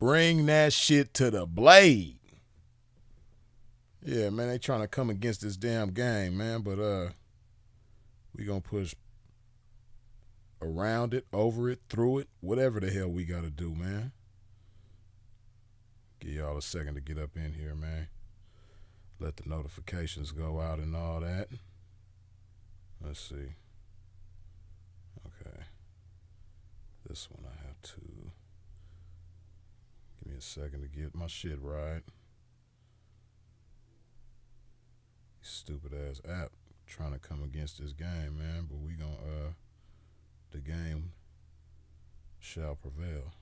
Bring that shit to the blade. Yeah, man, they trying to come against this damn game, man. But we gonna push around it, over it, through it, whatever the hell we gotta do, man. Give y'all a second to get up in here, man. Let the notifications go out and all that. Let's see. Okay. This one I have to. Give me a second to get my shit right. Stupid ass app trying to come against this game, man. But we gonna, the game shall prevail.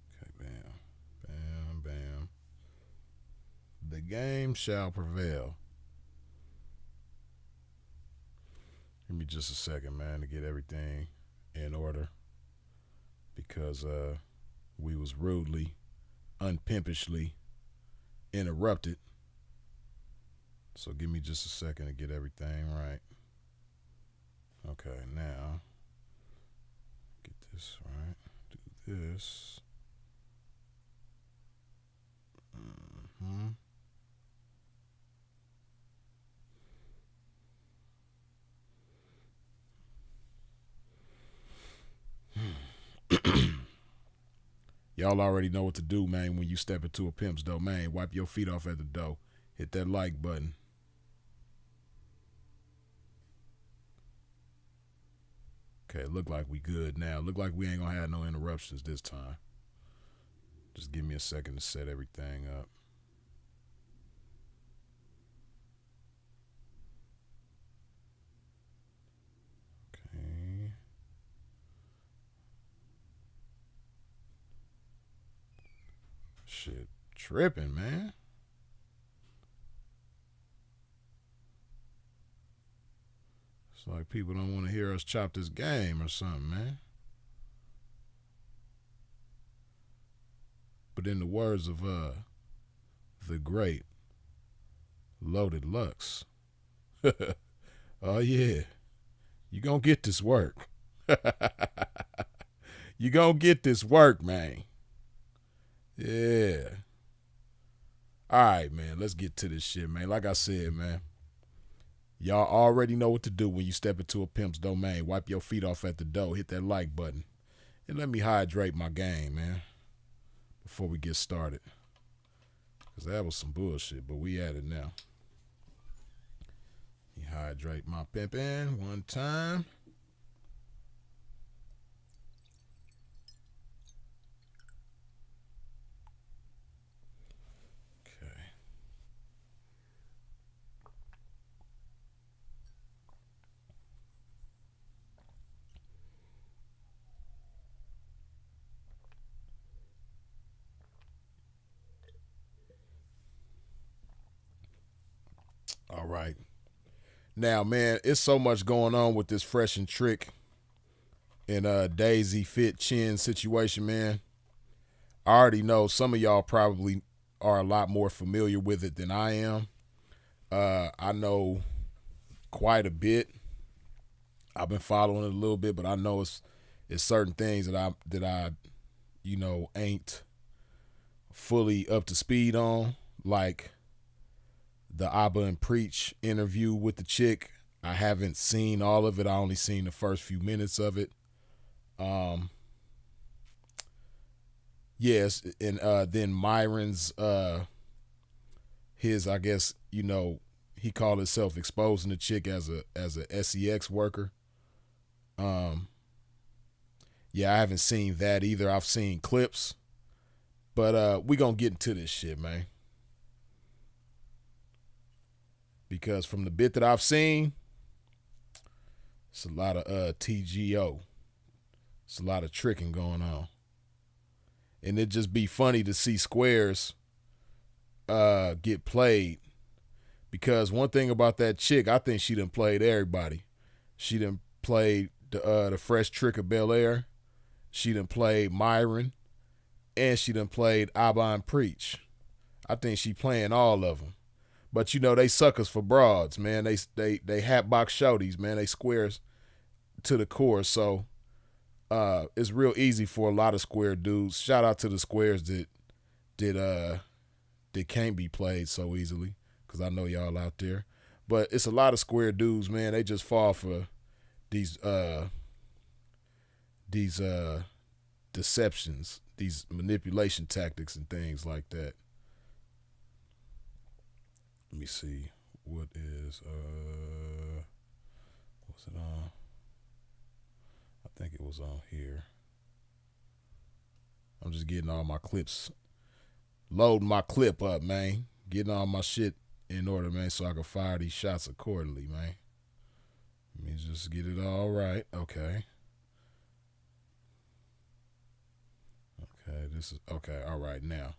Okay, bam. Bam, bam. The game shall prevail. Give me just a second, man, to get everything in order. Because we was rudely, unpimpishly interrupted. So give me just a second to get everything right. Okay, now get this right. Do this. Y'all already know what to do, man, when you step into a pimp's domain. Wipe your feet off at the door. Hit that like button. Okay, look like we good now. Look like we ain't gonna have no interruptions this time. Just give me a second to set everything up. Okay. Shit, tripping, man. It's like people don't want to hear us chop this game or something, man. But in the words of the great Loaded Lux, oh yeah, you gonna get this work. You gonna get this work, man. Yeah. All right, man. Let's get to this shit, man. Like I said, man, y'all already know what to do when you step into a pimp's domain. Wipe your feet off at the door. Hit that like button. And let me hydrate my game, man, before we get started. Because that was some bullshit, but we at it now. Hydrate my pimpin' one time. All right. Now, man, it's so much going on with this Fresh and Trick and Daisy Fit Chen situation, man. I already know some of y'all probably are a lot more familiar with it than I am. I know quite a bit. I've been following it a little bit, but I know it's certain things that I ain't fully up to speed on, like the Abba and Preach interview with the chick. I haven't seen all of it. I only seen the first few minutes of it. Yes, and then Myron's his, I guess, he called himself exposing the chick as a SEX worker. Yeah, I haven't seen that either. I've seen clips. But we gonna get into this shit, man. Because from the bit that I've seen, it's a lot of TGO. It's a lot of tricking going on. And it just be funny to see squares get played. Because one thing about that chick, I think she done played everybody. She done played the Fresh Trick of Bel Air. She done played Myron. And she done played Abba and Preach. I think she playing all of them. But they suckers for broads, man. They hatbox shorties, man. They squares to the core. So it's real easy for a lot of square dudes. Shout out to the squares that can't be played so easily, because I know y'all out there. But it's a lot of square dudes, man. They just fall for these these deceptions, these manipulation tactics and things like that. Let me see. What is what's it on? I think it was on here. I'm just getting all my clips, loading my clip up, man. Getting all my shit in order, man, so I can fire these shots accordingly, man. Let me just get it all right. Okay. Okay, this is okay. All right now.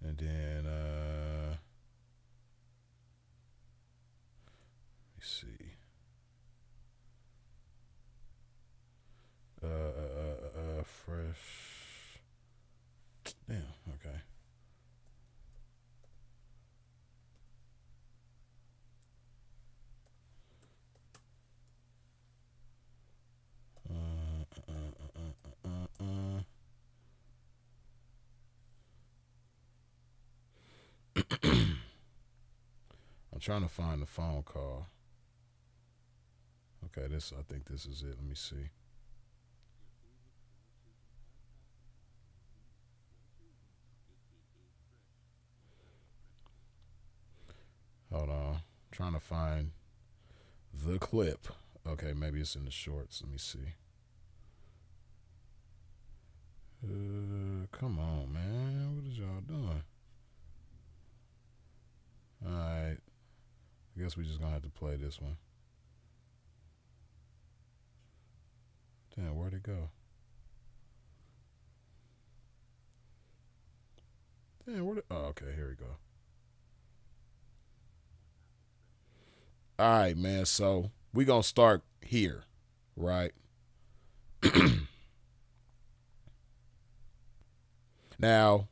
And then let me see. Fresh. Damn. Okay. I'm trying to find the phone call. Okay, I think this is it. Let me see. Hold on. I'm trying to find the clip. Okay, maybe it's in the shorts. Let me see. Come on, man. What is y'all doing? All right. I guess we just gonna have to play this one. Damn, where'd it go? Damn, oh, okay, here we go. All right, man. So we gonna start here, right? Now,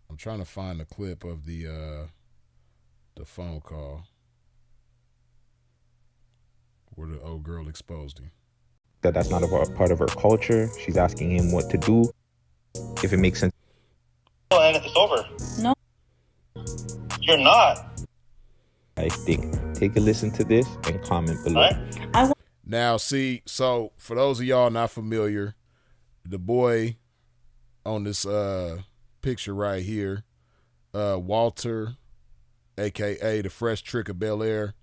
I'm trying to find the clip of the phone call where the old girl exposed him. That's not a part of her culture. She's asking him what to do, if it makes sense. Oh, and it's over. No. You're not. I think. Take a listen to this and comment below. Right? Now, see, so for those of y'all not familiar, the boy on this picture right here, Walter, a.k.a. the Fresh Trick of Bel Air,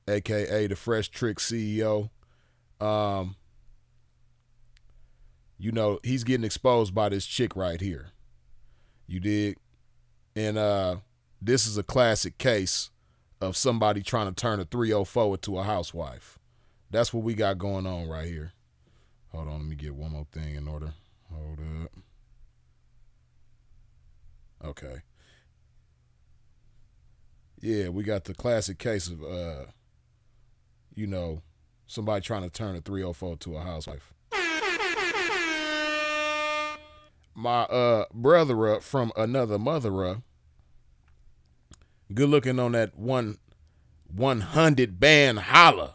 a.k.a. the Fresh Trick CEO, you know, he's getting exposed by this chick right here. You dig? And this is a classic case of somebody trying to turn a 304 into a housewife. That's what we got going on right here. Hold on, let me get one more thing in order. Hold up. Okay. Yeah, we got the classic case of, you know, somebody trying to turn a 304 to a housewife. My brother from another mother, good looking on that 100 band holla.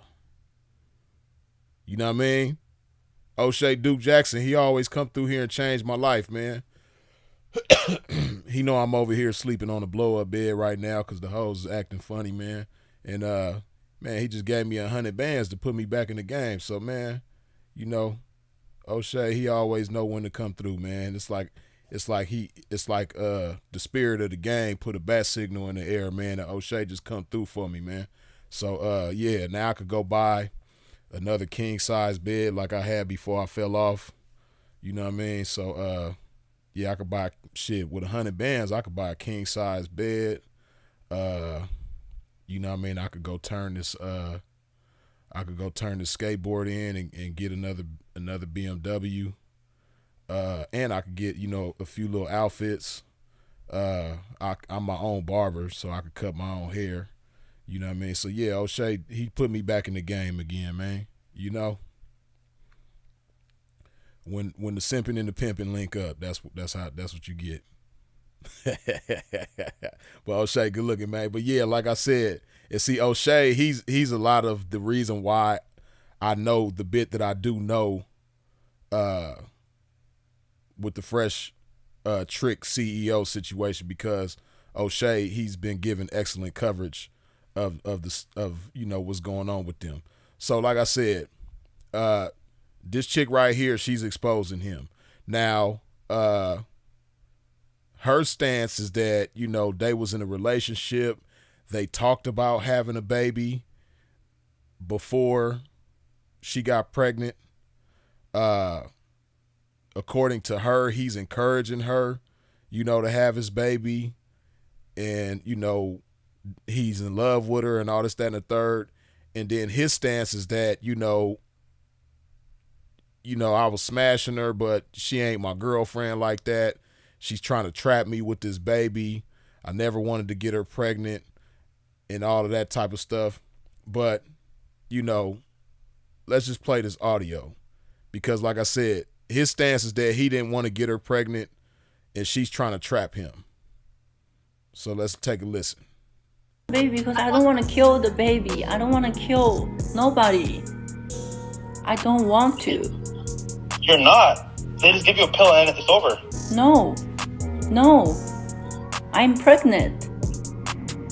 You know what I mean? O'Shea Duke Jackson, he always come through here and change my life, man. He know I'm over here sleeping on a blow-up bed right now because the hoes is acting funny, man. And, man, he just gave me 100 bands to put me back in the game. So, man, you know, O'Shea, he always know when to come through, man. It's like the spirit of the game put a bat signal in the air, man, and O'Shea just come through for me, man. So, yeah, now I could go buy another king-size bed like I had before I fell off. You know what I mean? So, yeah, I could buy shit with 100 bands. I could buy a king-size bed. You know what I mean? I could go turn this skateboard in and get another BMW. And I could get, you know, a few little outfits. I'm my own barber, so I could cut my own hair. You know what I mean? So yeah, O'Shea, he put me back in the game again, man. You know, when the simping and the pimping link up, that's what you get. But O'Shea, good looking, man. But yeah, like I said, And see, O'Shea, he's a lot of the reason why I know the bit that I do know with the fresh trick CEO situation, because O'Shea, he's been given excellent coverage of what's going on with them. So like I said, this chick right here, she's exposing him. Now, her stance is that, they was in a relationship. They talked about having a baby before she got pregnant. According to her, he's encouraging her, to have his baby. And, he's in love with her and all this, that, and the third. And then his stance is that, I was smashing her, but she ain't my girlfriend like that. She's trying to trap me with this baby. I never wanted to get her pregnant and all of that type of stuff. But, let's just play this audio, because like I said, his stance is that he didn't want to get her pregnant and she's trying to trap him. So let's take a listen. Baby, because I don't want to kill the baby. I don't want to kill nobody. I don't want to. You're not. They just give you a pill and it's over. No. I'm pregnant.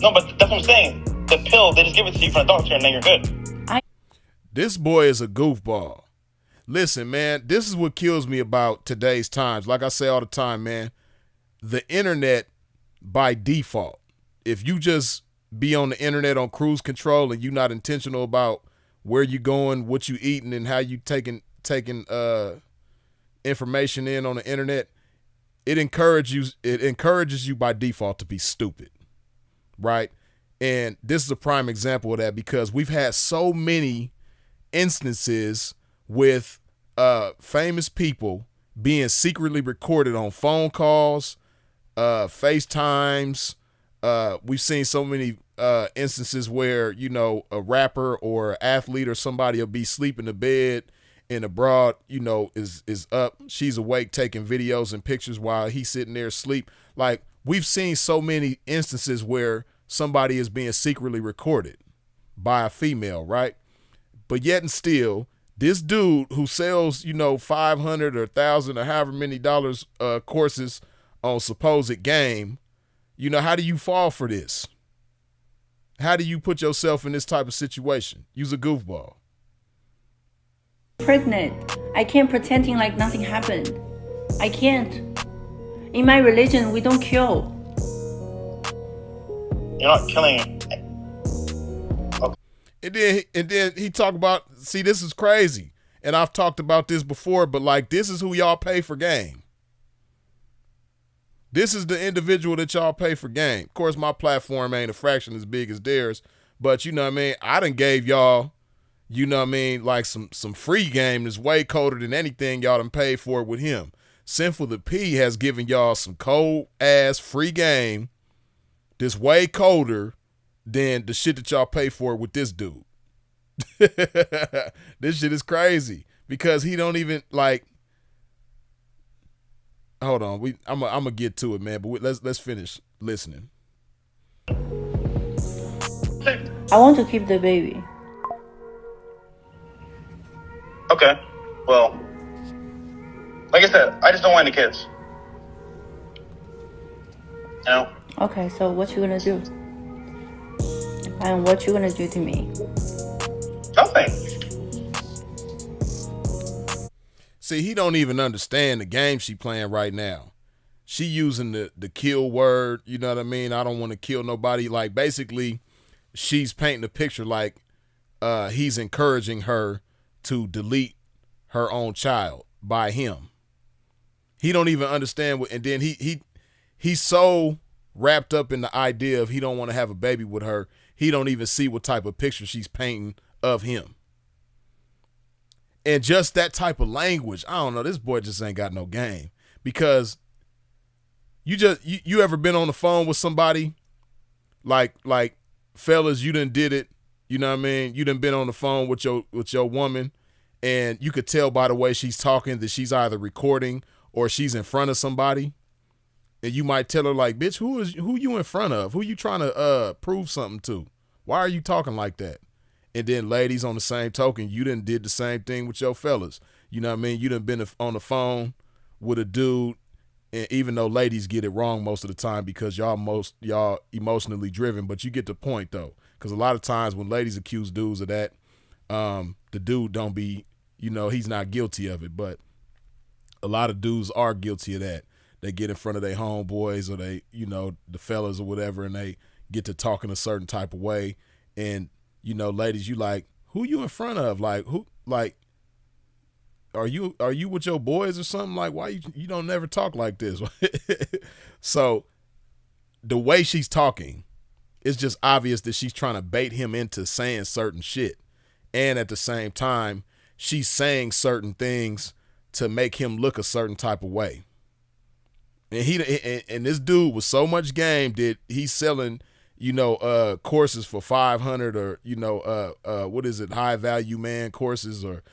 No, but that's what I'm saying. The pill, they just give it to you from a doctor and then you're good. This boy is a goofball. Listen, man, this is what kills me about today's times. Like I say all the time, man, the internet by default, if you just be on the internet on cruise control and you're not intentional about where you going, what you eating, and how you taking information in on the internet, it encourages you by default to be stupid, right? And this is a prime example of that, because we've had so many instances with famous people being secretly recorded on phone calls, FaceTimes. We've seen so many instances where, a rapper or an athlete or somebody will be sleeping in bed and the broad, is up. She's awake taking videos and pictures while he's sitting there asleep. Like, we've seen so many instances where somebody is being secretly recorded by a female, right? But yet and still, this dude who sells, 500 or 1,000 or however many dollars courses on supposed game, how do you fall for this? How do you put yourself in this type of situation? You's a goofball. Pregnant. I can't pretending like nothing happened. I can't. In my religion, we don't kill. You're not killing. And then he talked about, see, this is crazy. And I've talked about this before, but like, this is who y'all pay for game. This is the individual that y'all pay for game. Of course, my platform ain't a fraction as big as theirs, but I done gave y'all, like some free game that's way colder than anything y'all done paid for with him. Sinful the P has given y'all some cold ass free game that's way colder than the shit that y'all pay for with this dude. This shit is crazy, because he don't even like. Hold on, I'm gonna get to it, man. But let's finish listening. I want to keep the baby. Okay. Well, like I said, I just don't want any kids. Okay, so what you gonna do? And what you gonna do to me? Nothing. See, he don't even understand the game she playing right now. She using the kill word, you know what I mean? I don't want to kill nobody. Like, basically, she's painting a picture like he's encouraging her to delete her own child by him. He don't even understand what, and then he's so wrapped up in the idea of he don't want to have a baby with her. He don't even see what type of picture she's painting of him. And just that type of language, I don't know, this boy just ain't got no game. Because you ever been on the phone with somebody, like fellas, you done did it, you know what I mean? You done been on the phone with your woman, and you could tell by the way she's talking that she's either recording or she's in front of somebody. And you might tell her like, bitch, who you in front of? Who you trying to prove something to? Why are you talking like that? And then ladies, on the same token, you done did the same thing with your fellas. You know what I mean? You done been on the phone with a dude, and even though ladies get it wrong most of the time because y'all emotionally driven, but you get the point though. Because a lot of times when ladies accuse dudes of that, the dude don't be, he's not guilty of it. But a lot of dudes are guilty of that. They get in front of their homeboys or they, the fellas or whatever, and they get to talking a certain type of way. And, ladies, you like, who you in front of? Like, who, like, are you with your boys or something? Like, why you don't never talk like this? So the way she's talking, it's just obvious that she's trying to bait him into saying certain shit. And at the same time, she's saying certain things to make him look a certain type of way. And this dude was so much game that he's selling, courses for 500 or, what is it? High value man courses or,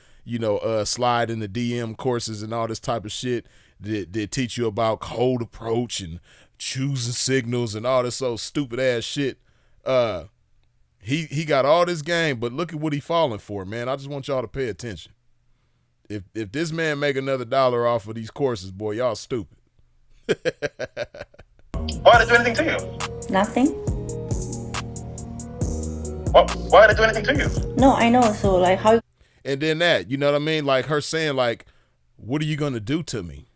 slide in the DM courses and all this type of shit that teach you about cold approach and choosing signals and all this so stupid ass shit. He got all this game, but look at what he falling for, man. I just want y'all to pay attention. If this man make another $1 off of these courses, boy, y'all stupid. Why did I do anything to you? Nothing. Why did I do anything to you? No, I know. So like how? And then that, you know what I mean? Like her saying like, what are you going to do to me?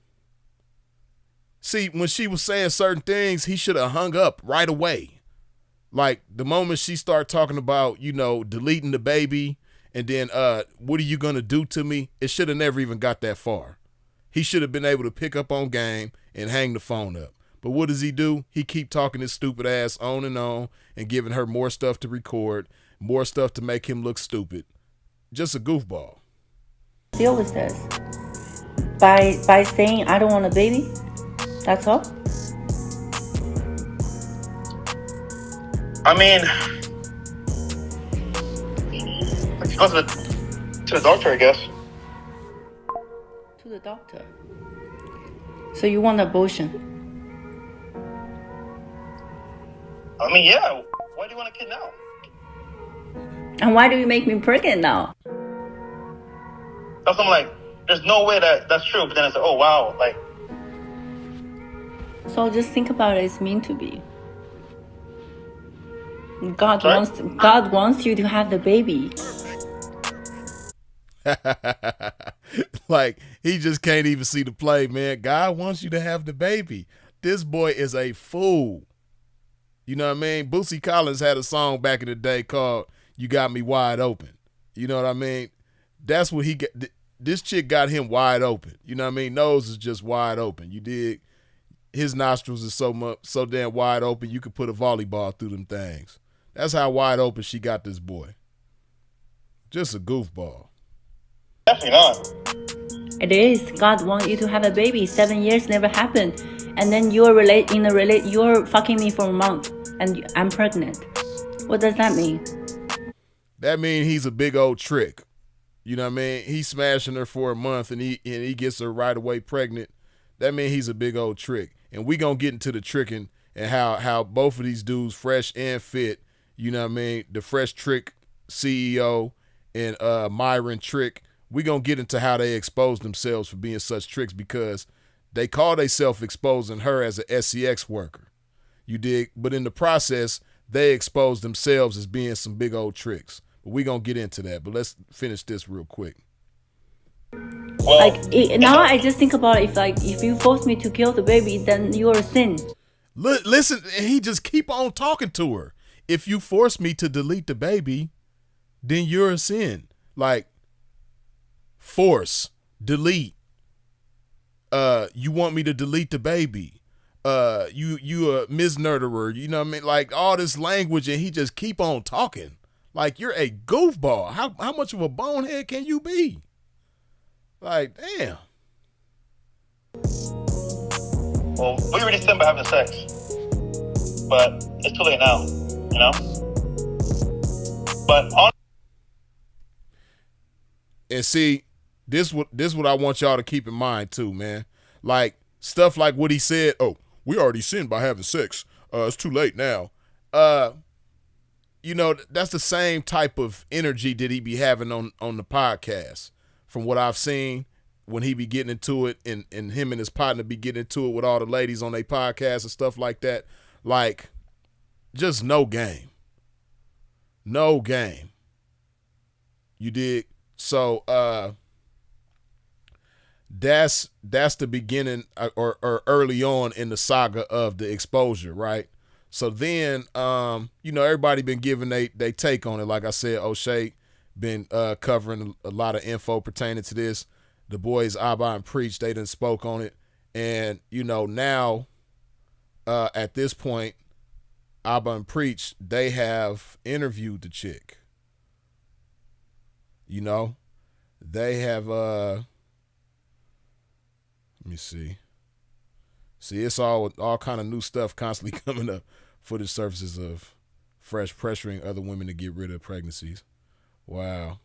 See, when she was saying certain things, he should have hung up right away. Like the moment she started talking about, deleting the baby and then what are you going to do to me? It should have never even got that far. He should have been able to pick up on game and hang the phone up. But what does he do? He keep talking his stupid ass on and giving her more stuff to record, more stuff to make him look stupid. Just a goofball. Deal with this by saying I don't want a baby. That's all. I mean, go to the doctor, I guess. To the doctor. So you want abortion? I mean, yeah. Why do you want a kid now? And why do you make me pregnant now? That's I'm like, there's no way that's true. But then I said, oh wow, like. So just think about it. It's meant to be. God wants you to have the baby. Like he just can't even see the play, man. God wants you to have the baby. This boy is a fool. You know what I mean? Bootsy Collins had a song back in the day called "You Got Me Wide Open." You know what I mean? That's what he got. This chick got him wide open. You know what I mean? Nose is just wide open. You dig? His nostrils is so damn wide open you could put a volleyball through them things. That's how wide open she got this boy. Just a goofball. Definitely not. It is. God wants you to have a baby. 7 years never happened, and then you're you're fucking me for a month, and I'm pregnant. What does that mean? That means he's a big old trick. You know what I mean? He's smashing her for a month, and he gets her right away pregnant. That means he's a big old trick. And we gonna get into the tricking and how both of these dudes, Fresh and Fit, you know what I mean? The Fresh Trick CEO and Myron Trick. We gonna get into how they expose themselves for being such tricks because they call themselves exposing her as a SEX worker. You dig? But in the process, they expose themselves as being some big old tricks. But we gonna get into that. But let's finish this real quick. Well, now I just think about it, if you force me to kill the baby, then you're a sin. Listen, he just keep on talking to her. If you force me to delete the baby, then you're a sin. Like, force, delete. You want me to delete the baby. You a misnerderer. You know what I mean? Like all this language, and he just keep on talking. Like you're a goofball. How much of a bonehead can you be? Like, damn. Well, we already sinned by having sex, but it's too late now, you know. But and see, this what I want y'all to keep in mind too, man. Like stuff like what he said. Oh, we already sinned by having sex. It's too late now. you know, that's the same type of energy that he be having on the podcast. From what I've seen, when he be getting into it, and him and his partner be getting into it with all the ladies on their podcast and stuff like that. Like, just no game. No game. You dig? So that's the beginning or early on in the saga of the exposure, right? So then, you know, everybody been giving they take on it. Like I said, O'Shea been covering a lot of info pertaining to this. The boys Abba and Preach, they done spoke on it. And, you know, now at this point, Abba and Preach, they have interviewed the chick. You know, they have, let me see. See, it's all kind of new stuff constantly coming up for the surfaces of Fresh pressuring other women to get rid of pregnancies. Wow.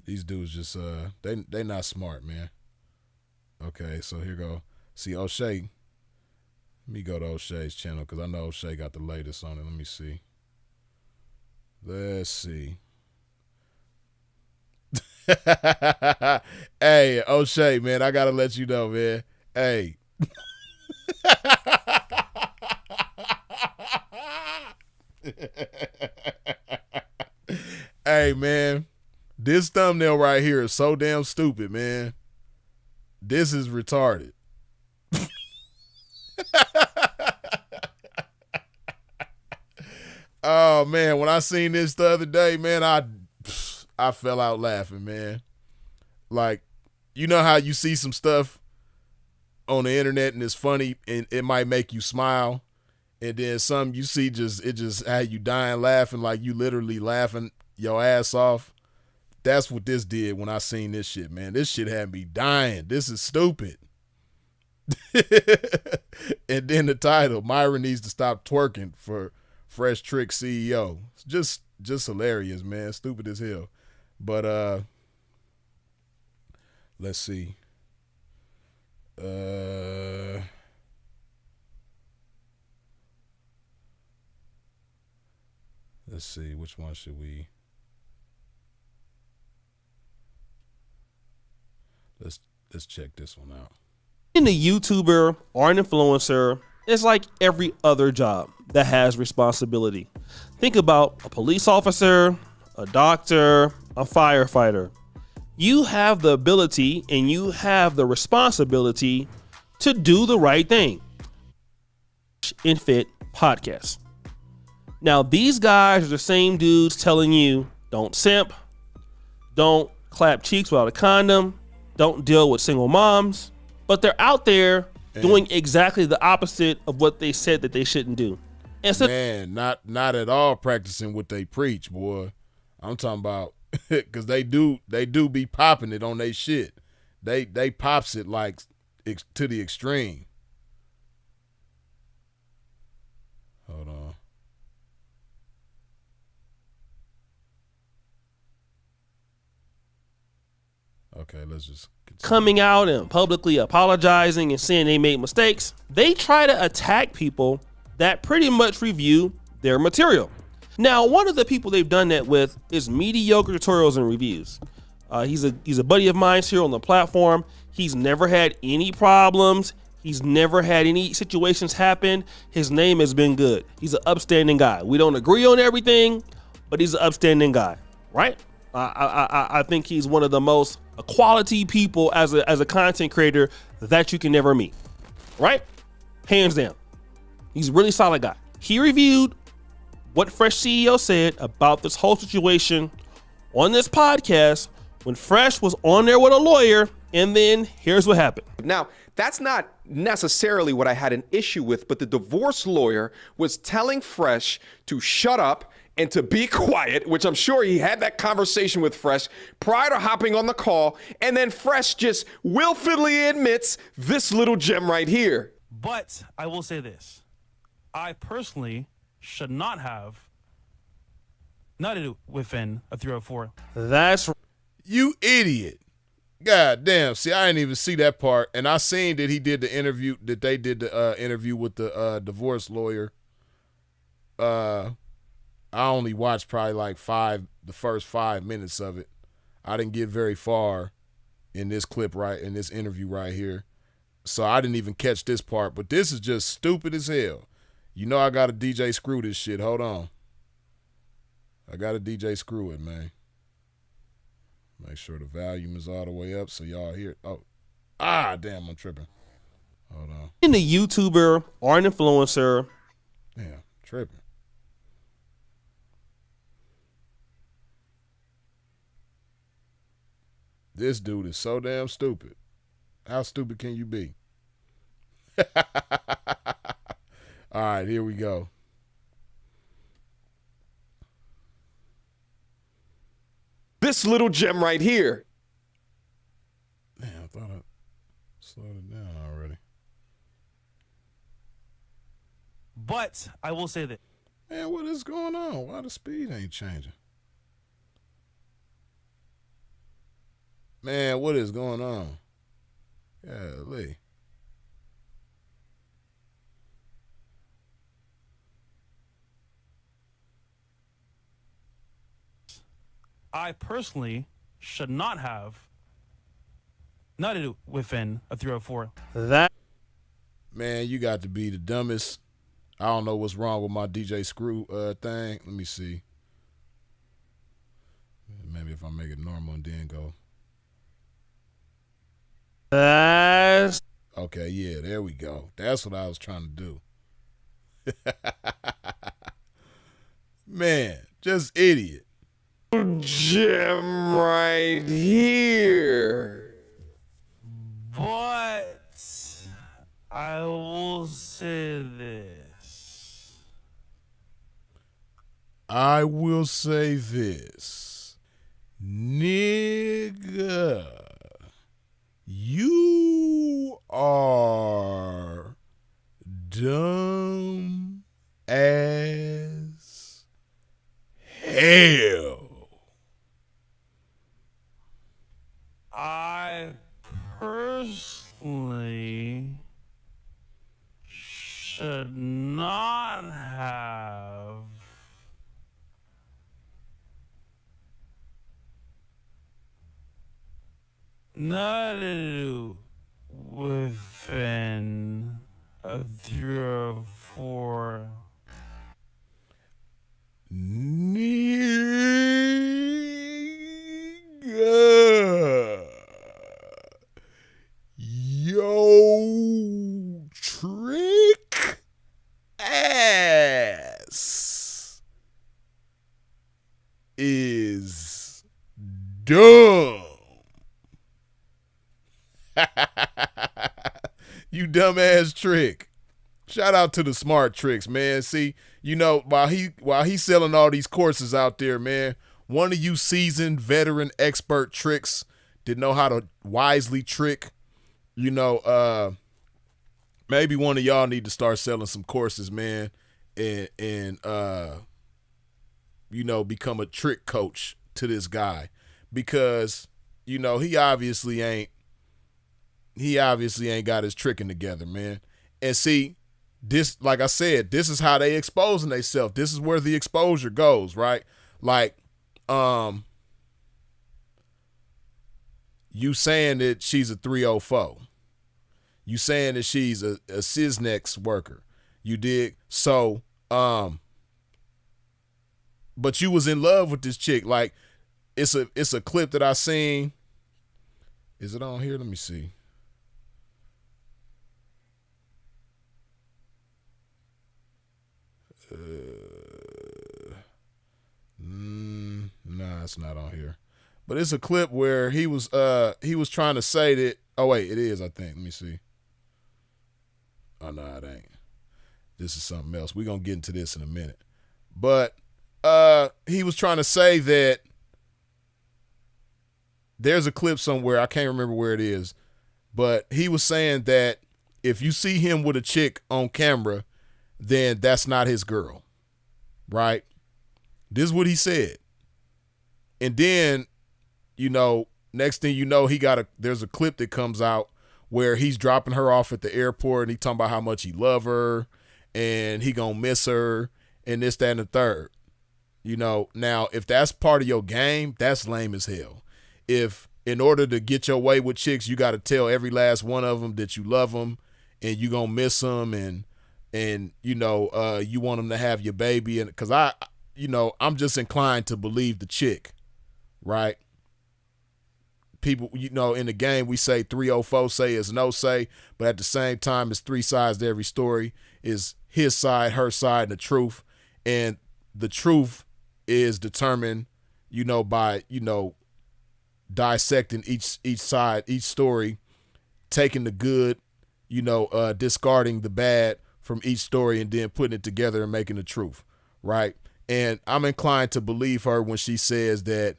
These dudes just, they not smart, man. Okay, so here go. See, O'Shea. Let me go to O'Shea's channel because I know O'Shea got the latest on it. Let me see. Let's see. Hey, O'Shea, man, I got to let you know, man. Hey. Hey, man. This thumbnail right here is so damn stupid, man. This is retarded. Oh, man, when I seen this the other day, man, I fell out laughing, man. Like, you know how you see some stuff on the internet and it's funny and it might make you smile, and then some you see just had you dying laughing, like you literally laughing your ass off. That's what this did when I seen this shit, man. This shit had me dying. This is stupid. And then the title, Myra needs to stop twerking for Fresh Trick CEO. It's just hilarious, man. Stupid as hell. But let's see. Let's see, which one should we? Let's check this one out. Being a YouTuber or an influencer is like every other job that has responsibility. Think about a police officer, a doctor, a firefighter. You have the ability and you have the responsibility to do the right thing. In Fit podcast. Now, these guys are the same dudes telling you don't simp, don't clap cheeks without a condom, don't deal with single moms, but they're out there doing exactly the opposite of what they said that they shouldn't do. And so, man, not at all practicing what they preach, boy. I'm talking about because they do be popping it on they shit. They pops it like to the extreme. Hold on. Okay, let's just continue. Coming out and publicly apologizing and saying they made mistakes, they try to attack people that pretty much review their material. Now, one of the people they've done that with is Mediocre Tutorials and Reviews. He's a buddy of mine here on the platform. He's never had any problems. He's never had any situations happen. His name has been good. He's an upstanding guy. We don't agree on everything, but he's an upstanding guy, right? I think he's one of the most quality people as a content creator that you can never meet, right? Hands down. He's a really solid guy. He reviewed what Fresh CEO said about this whole situation on this podcast when Fresh was on there with a lawyer, and then here's what happened. Now, that's not necessarily what I had an issue with, but the divorce lawyer was telling Fresh to shut up and to be quiet, which I'm sure he had that conversation with Fresh prior to hopping on the call, and then Fresh just willfully admits this little gem right here. But I will say this. I personally should not have nutted within a 304. That's You idiot. God damn. See, I didn't even see that part. And I seen that he did the interview, that they did the interview with the divorce lawyer. I only watched probably like the first 5 minutes of it. I didn't get very far in this interview right here. So I didn't even catch this part, but this is just stupid as hell. You know I got to DJ Screw this shit. Hold on. I got to DJ Screw it, man. Make sure the volume is all the way up so y'all hear it. Oh, damn, I'm tripping. Hold on. In a YouTuber or an influencer. Damn, tripping. This dude is so damn stupid. How stupid can you be? All right, here we go. This little gem right here. Man, I thought I slowed it down already. But I will say that. Man, what is going on? Why the speed ain't changing? Man, what is going on? Golly. I personally should not have nutted within a 304. That Man, you got to be the dumbest. I don't know what's wrong with my DJ Screw thing. Let me see. Maybe if I make it normal and then go. that's Okay, yeah, there we go. That's what I was trying to do. Man, just idiot. Gem right here. But I will say this. I will say this. Nigga, you are dumb as hell. I personally should not have nutted within a 304. Nigga. Yo, trick ass is dumb. You dumbass trick. Shout out to the smart tricks, man. See, you know, while he's selling all these courses out there, man, one of you seasoned veteran expert tricks that know how to wisely trick, you know, maybe one of y'all need to start selling some courses, man, and you know, become a trick coach to this guy, because, you know, he obviously ain't got his tricking together, man. And see, this, like I said, this is how they exposing themselves. This is where the exposure goes, right? Like, you saying that she's a 304. You saying that she's a Cisnex worker. You dig? So, but you was in love with this chick. Like, it's a clip that I seen. Is it on here? Let me see. Nah, it's not on here. But it's a clip where he was trying to say that. Oh wait, it is, I think. Let me see. Oh no, it ain't. This is something else. We're gonna get into this in a minute. But he was trying to say that there's a clip somewhere, I can't remember where it is, but he was saying that if you see him with a chick on camera, then that's not his girl, right? This is what he said. And then, you know, next thing you know, there's a clip that comes out where he's dropping her off at the airport and he talking about how much he love her and he gonna miss her and this, that, and the third. You know, now if that's part of your game, that's lame as hell. If in order to get your way with chicks, you got to tell every last one of them that you love them and you gonna miss them and you know you want them to have your baby, and because I'm just inclined to believe the chick, right? People, you know, in the game we say 304 say is no say, but at the same time it's three sides to every story. Is his side, her side, and the truth, and the truth is determined, you know, by, you know, dissecting each side, each story, taking the good, you know, discarding the bad from each story, and then putting it together and making the truth, right? And I'm inclined to believe her when she says that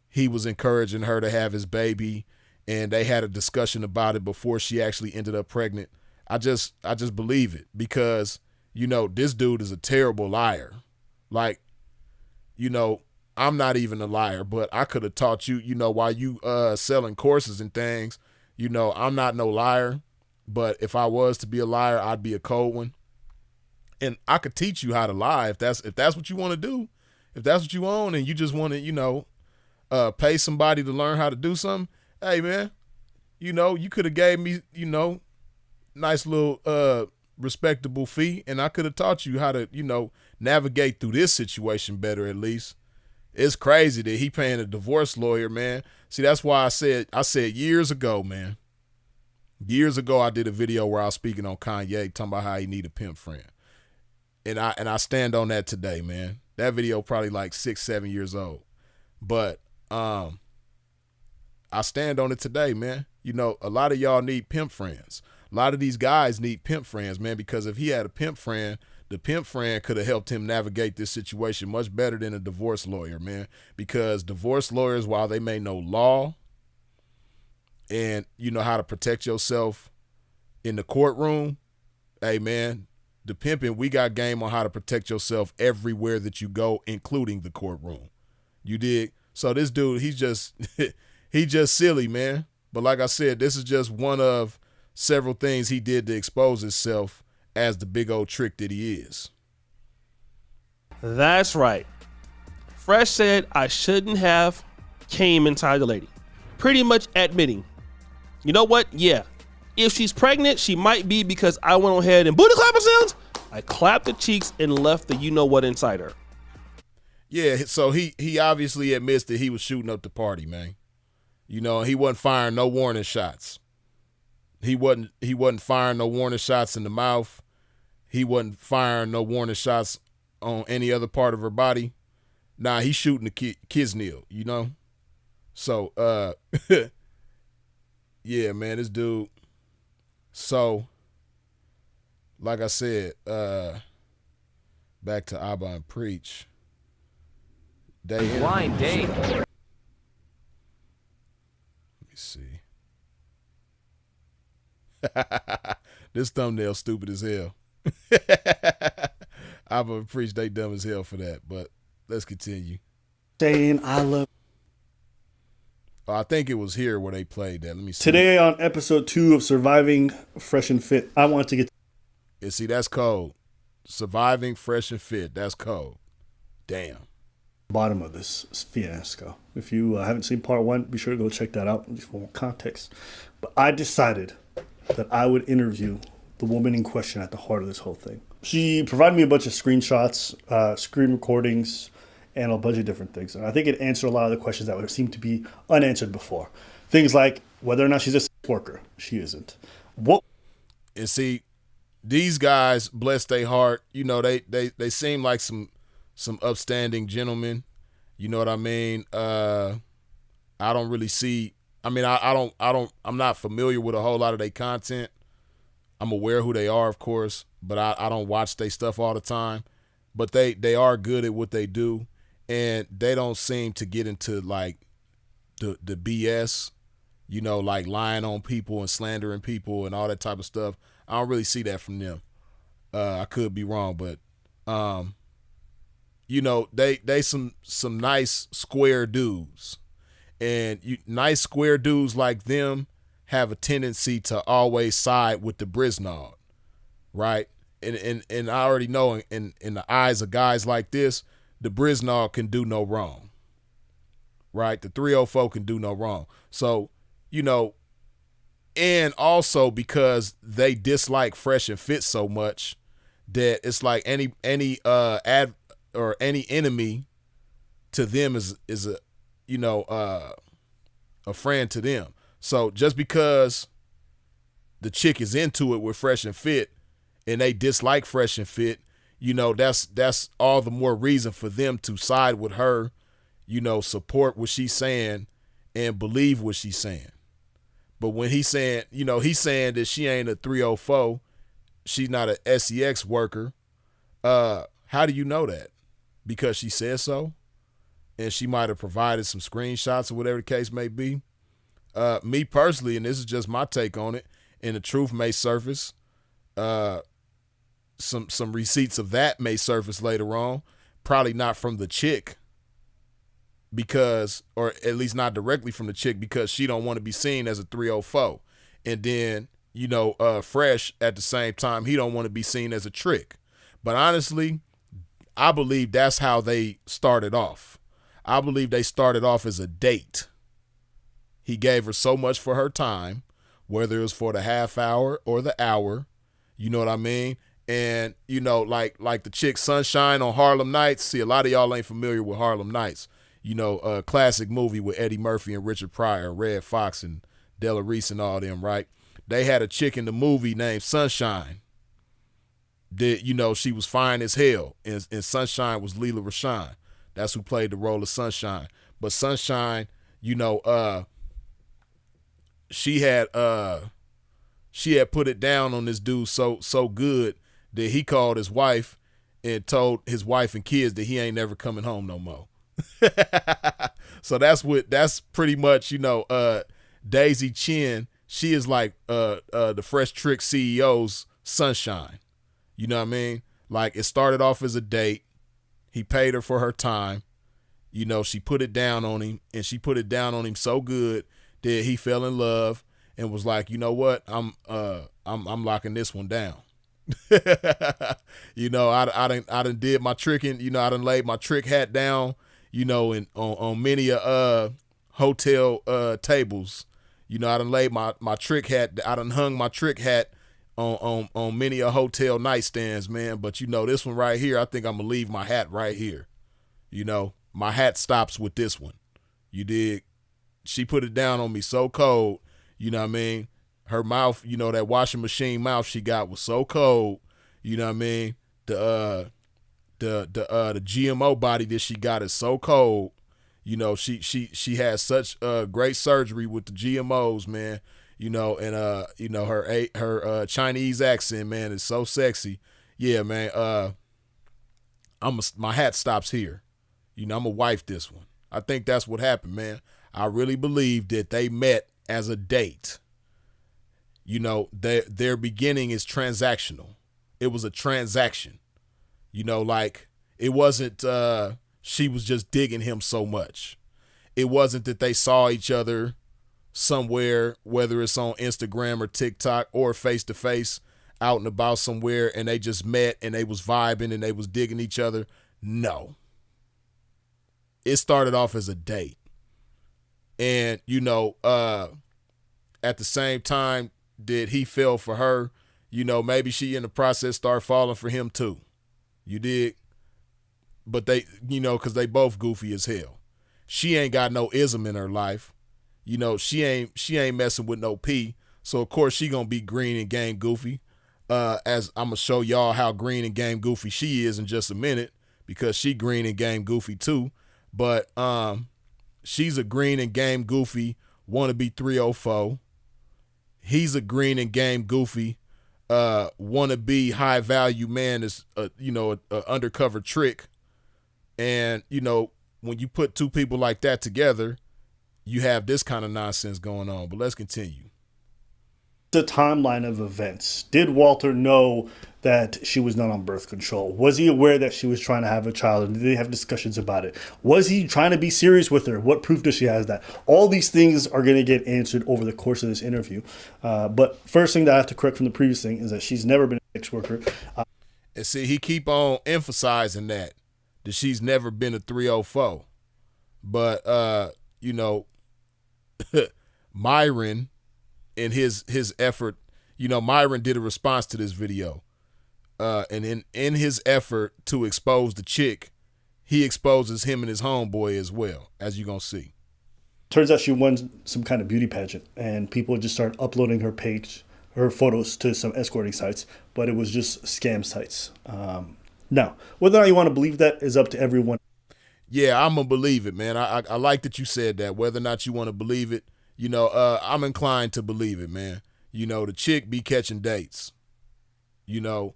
he was encouraging her to have his baby and they had a discussion about it before she actually ended up pregnant. I just believe it because, you know, this dude is a terrible liar. Like, you know, I'm not even a liar, but I could have taught you, you know, while you selling courses and things, you know, I'm not no liar, but if I was to be a liar, I'd be a cold one. And I could teach you how to lie if that's what you want to do. If that's what you own and you just want to, you know, pay somebody to learn how to do something, hey man, you know, you could have gave me, you know, nice little respectable fee, and I could have taught you how to, you know, navigate through this situation better at least. It's crazy that he paying a divorce lawyer, man. See, that's why I said years ago, man. Years ago, I did a video where I was speaking on Kanye, talking about how he need a pimp friend. And I stand on that today, man. That video probably like 6-7 years old. But I stand on it today, man. You know, a lot of y'all need pimp friends. A lot of these guys need pimp friends, man, because if he had a pimp friend, the pimp friend could have helped him navigate this situation much better than a divorce lawyer, man. Because divorce lawyers, while they may know law and you know how to protect yourself in the courtroom, hey, man, the pimping, we got game on how to protect yourself everywhere that you go, including the courtroom. You dig? So this dude, he's just silly, man. But like I said, this is just one of several things he did to expose himself as the big old trick that he is. That's right. Fresh said I shouldn't have came inside the lady. Pretty much admitting, you know what? Yeah, if she's pregnant, she might be because I went ahead and booty clapper sounds. I clapped the cheeks and left the you know what inside her. Yeah, so he obviously admits that he was shooting up the party, man. You know, he wasn't firing no warning shots. He wasn't firing no warning shots in the mouth. He wasn't firing no warning shots on any other part of her body. Nah, he's shooting the Kisnil, you know? So, yeah, man, this dude. So, like I said, back to Abba and Preach. Blind date. Let me see. This thumbnail stupid as hell. Abba and Preach, they dumb as hell for that, but let's continue. Saying I love. I think it was here where they played that. Let me see. Today on episode 2 of Surviving Fresh and Fit, I want to get. Yeah, see, that's cold. Surviving Fresh and Fit. That's cold. Damn. Bottom of this fiasco. If you haven't seen part 1, be sure to go check that out for more context. But I decided that I would interview the woman in question at the heart of this whole thing. She provided me a bunch of screenshots, screen recordings, and a bunch of different things. And I think it answered a lot of the questions that would seem to be unanswered before. Things like whether or not she's a sex worker. She isn't. What? And see, these guys, bless their heart, you know, they seem like some upstanding gentlemen. You know what I mean? I don't really see. I mean, I'm not familiar with a whole lot of their content. I'm aware who they are, of course, but I don't watch their stuff all the time. But they are good at what they do, and they don't seem to get into like the BS, you know, like lying on people and slandering people and all that type of stuff. I don't really see that from them. I could be wrong, but you know, they some nice square dudes, and nice square dudes like them have a tendency to always side with the Brisnard, right? And I already know in the eyes of guys like this, the Brisnall can do no wrong, right? The 304 can do no wrong. So, you know, and also because they dislike Fresh and Fit so much that it's like any ad or any enemy to them is a, you know, a friend to them. So just because the chick is into it with Fresh and Fit and they dislike Fresh and Fit, you know, that's all the more reason for them to side with her, you know, support what she's saying and believe what she's saying. But when he's saying, you know, he's saying that she ain't a 304, she's not a SEX worker. How do you know that? Because she said so? And she might have provided some screenshots or whatever the case may be. Me personally, and this is just my take on it, and the truth may surface. Some receipts of that may surface later on. Probably not from the chick, because, or at least not directly from the chick, because she don't want to be seen as a 304. And then, you know, Fresh at the same time, he don't want to be seen as a trick. But honestly, I believe that's how they started off. I believe they started off as a date. He gave her so much for her time, whether it was for the half hour or the hour, you know what I mean? And, you know, like the chick Sunshine on Harlem Nights. See, a lot of y'all ain't familiar with Harlem Nights. You know, a classic movie with Eddie Murphy and Richard Pryor, Red Fox and Della Reese and all them, right? They had a chick in the movie named Sunshine. That, you know, she was fine as hell. And Sunshine was Leela Rashawn. That's who played the role of Sunshine. But Sunshine, you know, she had put it down on this dude so good that he called his wife and told his wife and kids that he ain't never coming home no more. So that's pretty much, you know, Daisy Chen, she is like the Fresh Trick CEO's Sunshine. You know what I mean? Like, it started off as a date. He paid her for her time. You know, she put it down on him, and she put it down on him so good that he fell in love and was like, you know what? I'm locking this one down. You know, I done did my tricking. You know, I done laid my trick hat down, you know, and on many hotel tables. You know, I done laid my trick hat. I done hung my trick hat on many hotel nightstands, man. But, you know, this one right here, I think I'm gonna leave my hat right here. You know, my hat stops with this one. You dig? She put it down on me so cold, you know what I mean? Her mouth, you know, that washing machine mouth she got was so cold, you know what I mean? The GMO body that she got is so cold. You know, she has such great surgery with the GMOs, man. You know, and you know, her Chinese accent, man, is so sexy. Yeah, man. My hat stops here. You know, I'm gonna wife this one. I think that's what happened, man. I really believe that they met as a date. You know, their beginning is transactional. It was a transaction. You know, like, it wasn't she was just digging him so much. It wasn't that they saw each other somewhere, whether it's on Instagram or TikTok or face to face out and about somewhere, and they just met and they was vibing and they was digging each other. No. It started off as a date. And, you know, at the same time that he fell for her, you know, maybe she in the process started falling for him too. You dig? But they, you know, because they both goofy as hell. She ain't got no ism in her life. You know, she ain't messing with no P. So, of course, she going to be green and game goofy. As I'm going to show y'all how green and game goofy she is in just a minute, because she green and game goofy too. But she's a green and game goofy wannabe 304. He's a green and game goofy wannabe high value man is, you know, a undercover trick. And, you know, when you put two people like that together, you have this kind of nonsense going on. But let's continue. The timeline of events. Did Walter know that she was not on birth control? Was he aware that she was trying to have a child? And did they have discussions about it? Was he trying to be serious with her? What proof does she have that? All these things are going to get answered over the course of this interview. But first thing that I have to correct from the previous thing is that she's never been a sex worker. And see, he keep on emphasizing that that she's never been a 304. But you know, Myron in his effort, you know, Myron did a response to this video. And in his effort to expose the chick, he exposes him and his homeboy as well, as you're gonna see. Turns out she won some kind of beauty pageant, and people just started uploading her page, her photos to some escorting sites, but it was just scam sites. Now, whether or not you want to believe that is up to everyone. Yeah, I'm gonna believe it, man. I like that you said that. Whether or not you want to believe it, you know, I'm inclined to believe it, man. You know, the chick be catching dates. You know,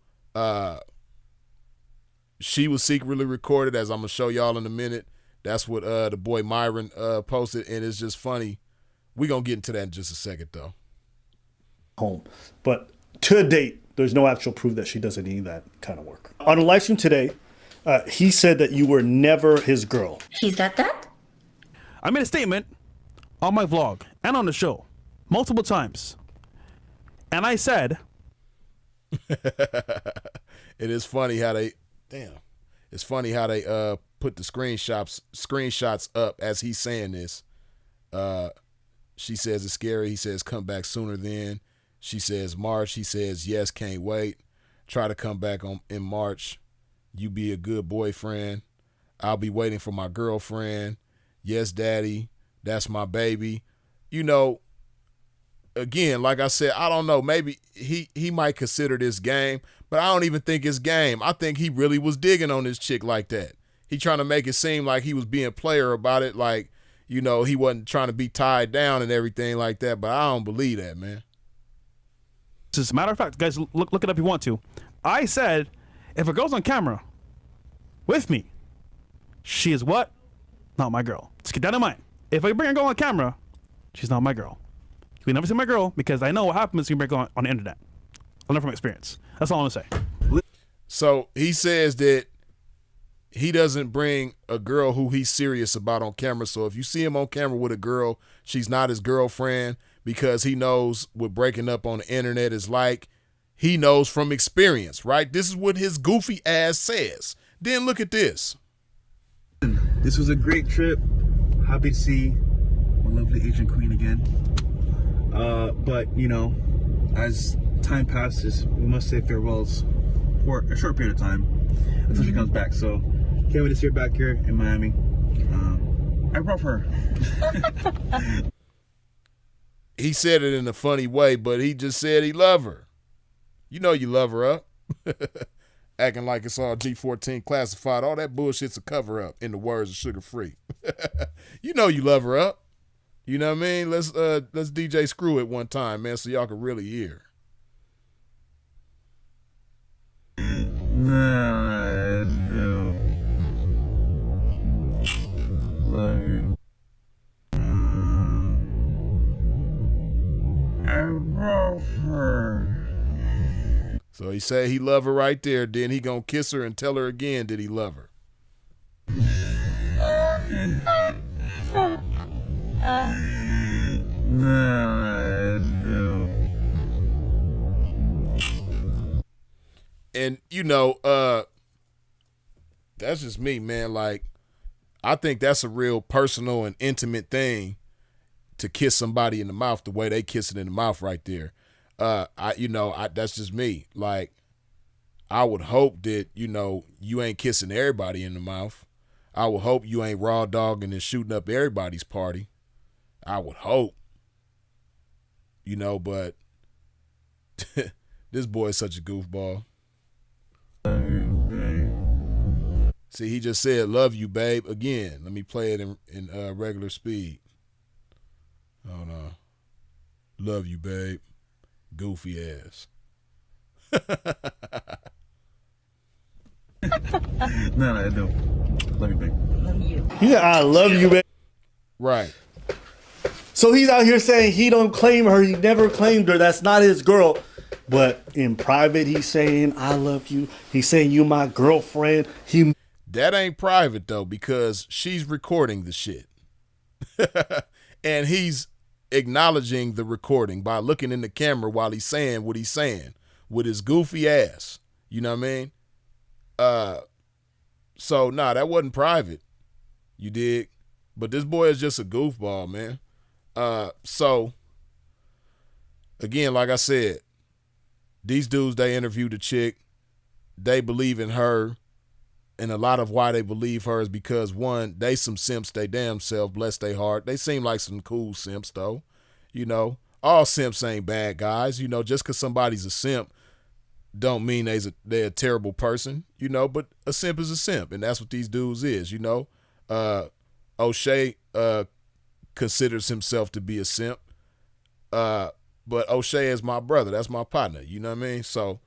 she was secretly recorded, as I'm gonna show y'all in a minute. That's what the boy Myron posted, and it's just funny. We're gonna get into that in just a second, though. Home, but to date, there's no actual proof that she does any of that kind of work. On a live stream today, he said that you were never his girl. He said that? I made a statement on my vlog and on the show multiple times. And I said, It is funny how they put the screenshots up as he's saying this. She says it's scary. He says come back sooner than. She says March. He says yes, can't wait. Try to come back in March. You be a good boyfriend. I'll be waiting for my girlfriend. Yes, daddy. That's my baby. You know, again, like I said, I don't know. Maybe he might consider this game, but I don't even think it's game. I think he really was digging on this chick like that. He trying to make it seem like he was being player about it, like, you know, he wasn't trying to be tied down and everything like that, but I don't believe that, man. as a matter of fact, guys, look it up if you want to. I said, if a girl's on camera with me, she is what? Not my girl. Let's get that in mind. If I bring a girl on camera, she's not my girl. You will never see my girl because I know what happens when you bring a girl on the internet. I'll learn from experience. That's all I'm going to say. So he says that he doesn't bring a girl who he's serious about on camera. So if you see him on camera with a girl, she's not his girlfriend, because he knows what breaking up on the internet is like. He knows from experience, right? This is what his goofy ass says. Then look at this. This was a great trip. Happy to see my lovely Asian queen again. But, you know, as time passes, we must say farewells for a short period of time until she comes back. So, can't wait to see her back here in Miami. I love her. He said it in a funny way, but he just said he love her. You know you love her up. Acting like it's all G14 classified. All that bullshit's a cover up, in the words of Sugar Free. You know you love her up. You know what I mean? Let's DJ Screw it one time, man, so y'all can really hear. So he said he love her right there. Then he gonna kiss her and tell her again did he love her. And you know, that's just me, man. Like, I think that's a real personal and intimate thing to kiss somebody in the mouth the way they kiss it in the mouth right there. That's just me. Like, I would hope that, you know, you ain't kissing everybody in the mouth. I would hope you ain't raw dogging and shooting up everybody's party. I would hope. You know, but this boy is such a goofball. See, he just said, love you, babe. Again, let me play it in regular speed. Hold on. Love you, babe. Goofy ass. No, I don't. Love you, babe. Love you. Yeah, I love you, man. Right. So he's out here saying he don't claim her. He never claimed her. That's not his girl. But in private, he's saying, I love you. He's saying, you my girlfriend. That ain't private, though, because she's recording the shit. And he's acknowledging the recording by looking in the camera while he's saying what he's saying with his goofy ass. You know what I mean? So nah, that wasn't private. You dig? But this boy is just a goofball, man. So again, like I said, these dudes, they interviewed the chick. They believe in her. And a lot of why they believe her is because, one, they some simps they damn self, bless their heart. They seem like some cool simps, though. You know, all simps ain't bad guys. You know, just because somebody's a simp don't mean they're a terrible person, you know, but a simp is a simp, and that's what these dudes is, you know. O'Shea considers himself to be a simp, but O'Shea is my brother. That's my partner, you know what I mean? So,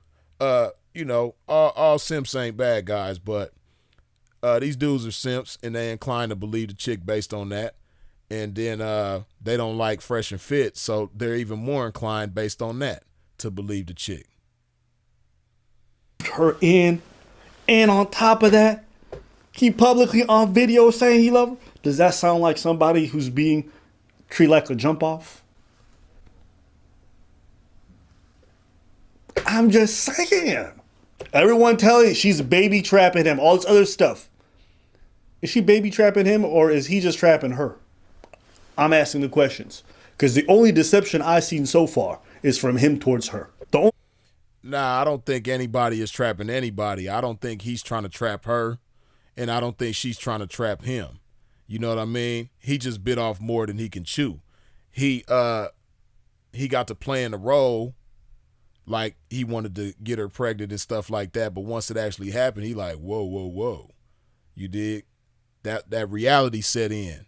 you know, all simps ain't bad guys, but these dudes are simps, and they inclined to believe the chick based on that. And then they don't like Fresh and Fit, so they're even more inclined based on that to believe the chick. Her in, and on top of that, he publicly on video saying he love her. Does that sound like somebody who's being treated like a jump off? I'm just saying. Everyone telling she's baby trapping him, all this other stuff. Is she baby trapping him, or is he just trapping her? I'm asking the questions. Because the only deception I've seen so far is from him towards her. Nah, I don't think anybody is trapping anybody. I don't think he's trying to trap her, and I don't think she's trying to trap him. You know what I mean? He just bit off more than he can chew. He got to playing the role like he wanted to get her pregnant and stuff like that, but once it actually happened, he like, whoa. You dig? That reality set in.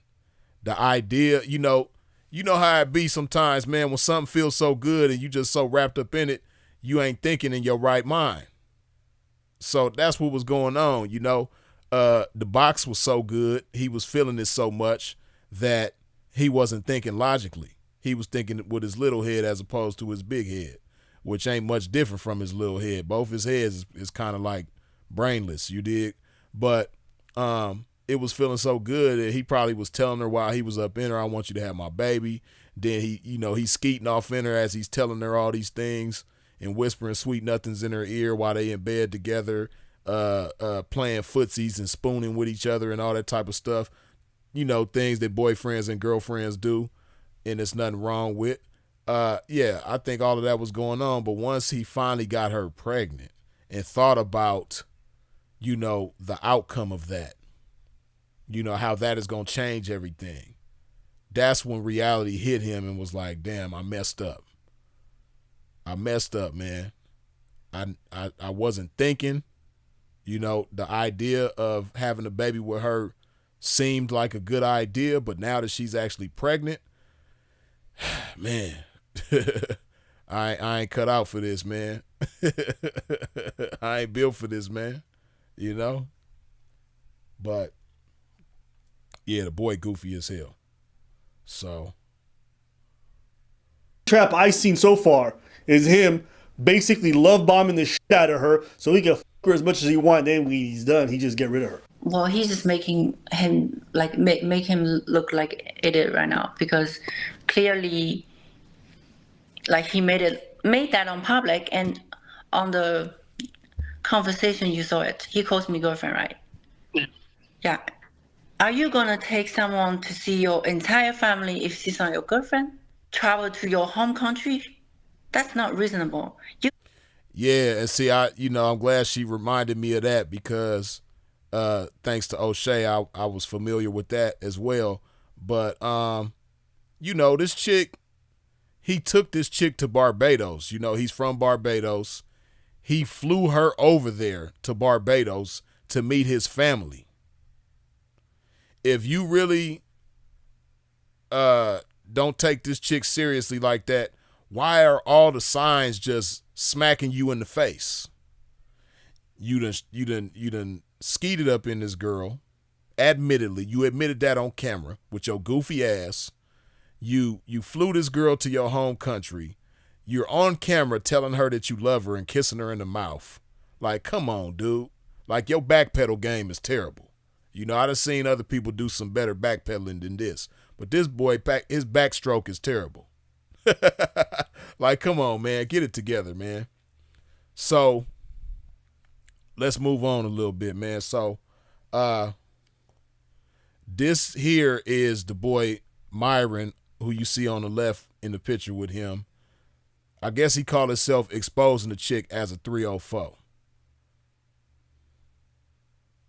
The idea, you know how it be sometimes, man, when something feels so good and you just so wrapped up in it, you ain't thinking in your right mind. So that's what was going on, you know. The box was so good, he was feeling it so much that he wasn't thinking logically. He was thinking with his little head as opposed to his big head, which ain't much different from his little head. Both his heads is kind of like brainless, you dig? But it was feeling so good that he probably was telling her while he was up in her, I want you to have my baby. Then he's skeeting off in her as he's telling her all these things and whispering sweet nothings in her ear while they in bed together, playing footsies and spooning with each other and all that type of stuff. You know, things that boyfriends and girlfriends do, and there's nothing wrong with. Yeah, I think all of that was going on. But once he finally got her pregnant and thought about, you know, the outcome of that, you know, how that is going to change everything, that's when reality hit him and was like, damn, I messed up. I messed up, man. I wasn't thinking. You know, the idea of having a baby with her seemed like a good idea, but now that she's actually pregnant, man, I ain't cut out for this, man. I ain't built for this, man. You know? But, yeah, the boy goofy as hell. So. Trap I've seen so far is him basically love bombing the shit out of her so he can f her as much as he wants. Then when he's done, he just get rid of her. Well, he's just making him like make him look like idiot right now, because clearly, like, he made that on public, and on the conversation you saw it. He calls me girlfriend, right? Yeah. Are you gonna take someone to see your entire family if she's not your girlfriend? Travel to your home country? That's not reasonable. Yeah, and see, I'm glad she reminded me of that, because thanks to O'Shea, I was familiar with that as well. But this chick, he took this chick to Barbados. You know, he's from Barbados. He flew her over there to Barbados to meet his family. If you really don't take this chick seriously like that, why are all the signs just smacking you in the face? You done skeeted up in this girl. Admittedly, you admitted that on camera with your goofy ass. You flew this girl to your home country. You're on camera telling her that you love her and kissing her in the mouth. Like, come on, dude. Like, your backpedal game is terrible. You know, I done seen other people do some better backpedaling than this. But this boy, his backstroke is terrible. Like, come on, man. Get it together, man. So, let's move on a little bit, man. So, This here is the boy Myron, who you see on the left in the picture with him. I guess he called himself exposing the chick as a 304.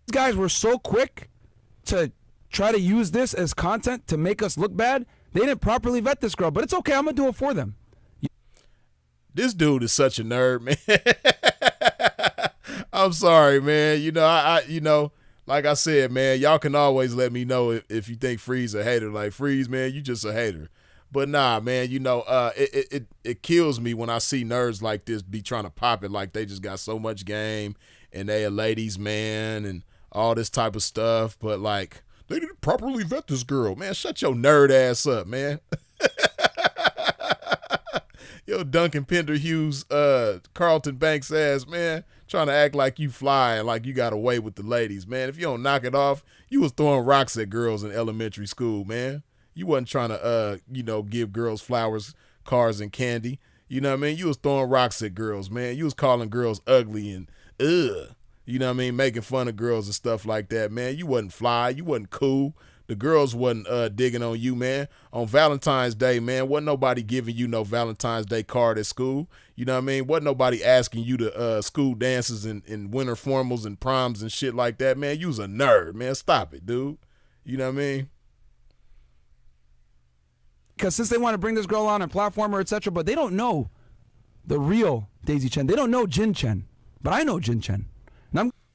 These guys were so quick to try to use this as content to make us look bad. They didn't properly vet this girl, but it's okay. I'm going to do it for them. This dude is such a nerd, man. I'm sorry, man. You know, I like I said, man, y'all can always let me know if you think Freeze a hater. Like, Freeze, man, you just a hater. But nah, man, you know, it kills me when I see nerds like this be trying to pop it like they just got so much game and they a ladies man and all this type of stuff. But like, they didn't properly vet this girl. Man, shut your nerd ass up, man. Yo, Duncan Penderhughes, Carlton Banks ass, man, trying to act like you fly and like you got away with the ladies, man. If you don't knock it off, you was throwing rocks at girls in elementary school, man. You wasn't trying to, give girls flowers, cars, and candy. You know what I mean? You was throwing rocks at girls, man. You was calling girls ugly and you know what I mean? Making fun of girls and stuff like that, man. You wasn't fly. You wasn't cool. The girls wasn't digging on you, man. On Valentine's Day, man, wasn't nobody giving you no Valentine's Day card at school. You know what I mean? Wasn't nobody asking you to school dances and winter formals and proms and shit like that, man. You was a nerd, man. Stop it, dude. You know what I mean? Because since they want to bring this girl on and platform her, etc., but they don't know the real Daisy Chen. They don't know Jin Chen, but I know Jin Chen.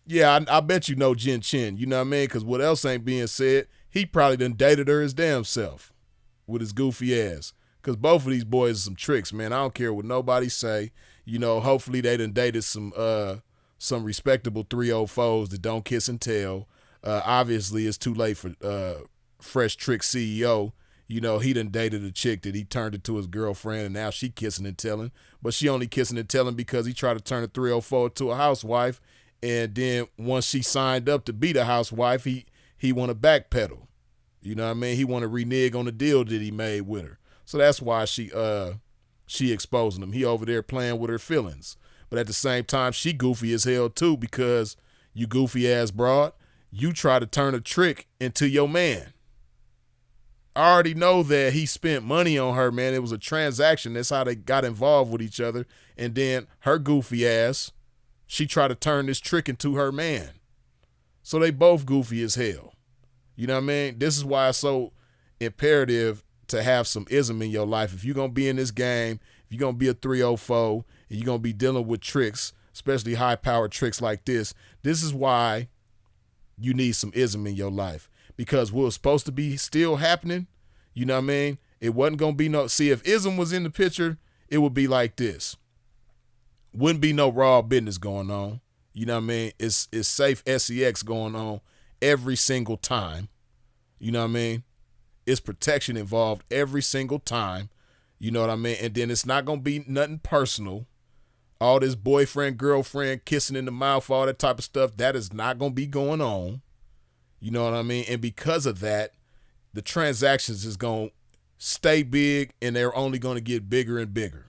Yeah, I bet you know Jin Chen. You know what I mean? Because what else ain't being said? He probably done dated her his damn self with his goofy ass. Because both of these boys are some tricks, man. I don't care what nobody say. You know, hopefully they done dated some respectable 304s that don't kiss and tell. Obviously, it's too late for Fresh Trick CEO. You know, he done dated a chick that he turned into his girlfriend, and now she kissing and telling. But she only kissing and telling because he tried to turn a 304 to a housewife. And then once she signed up to be the housewife, he want to backpedal. You know what I mean? He want to renege on the deal that he made with her. So that's why she exposing him. He over there playing with her feelings. But at the same time, she goofy as hell too, because you goofy ass broad, you try to turn a trick into your man. I already know that he spent money on her, man. It was a transaction. That's how they got involved with each other. And then her goofy ass, she tried to turn this trick into her man. So they both goofy as hell. You know what I mean? This is why it's so imperative to have some ism in your life. If you're going to be in this game, if you're going to be a 304, and you're going to be dealing with tricks, especially high-powered tricks like this is why you need some ism in your life. Because what was supposed to be still happening, you know what I mean? It wasn't going to be no... See, if ism was in the picture, it would be like this. Wouldn't be no raw business going on. You know what I mean? It's safe sex going on every single time. You know what I mean? It's protection involved every single time. You know what I mean? And then it's not going to be nothing personal. All this boyfriend, girlfriend, kissing in the mouth, all that type of stuff, that is not going to be going on. You know what I mean? And because of that, the transactions is going to stay big, and they're only going to get bigger and bigger.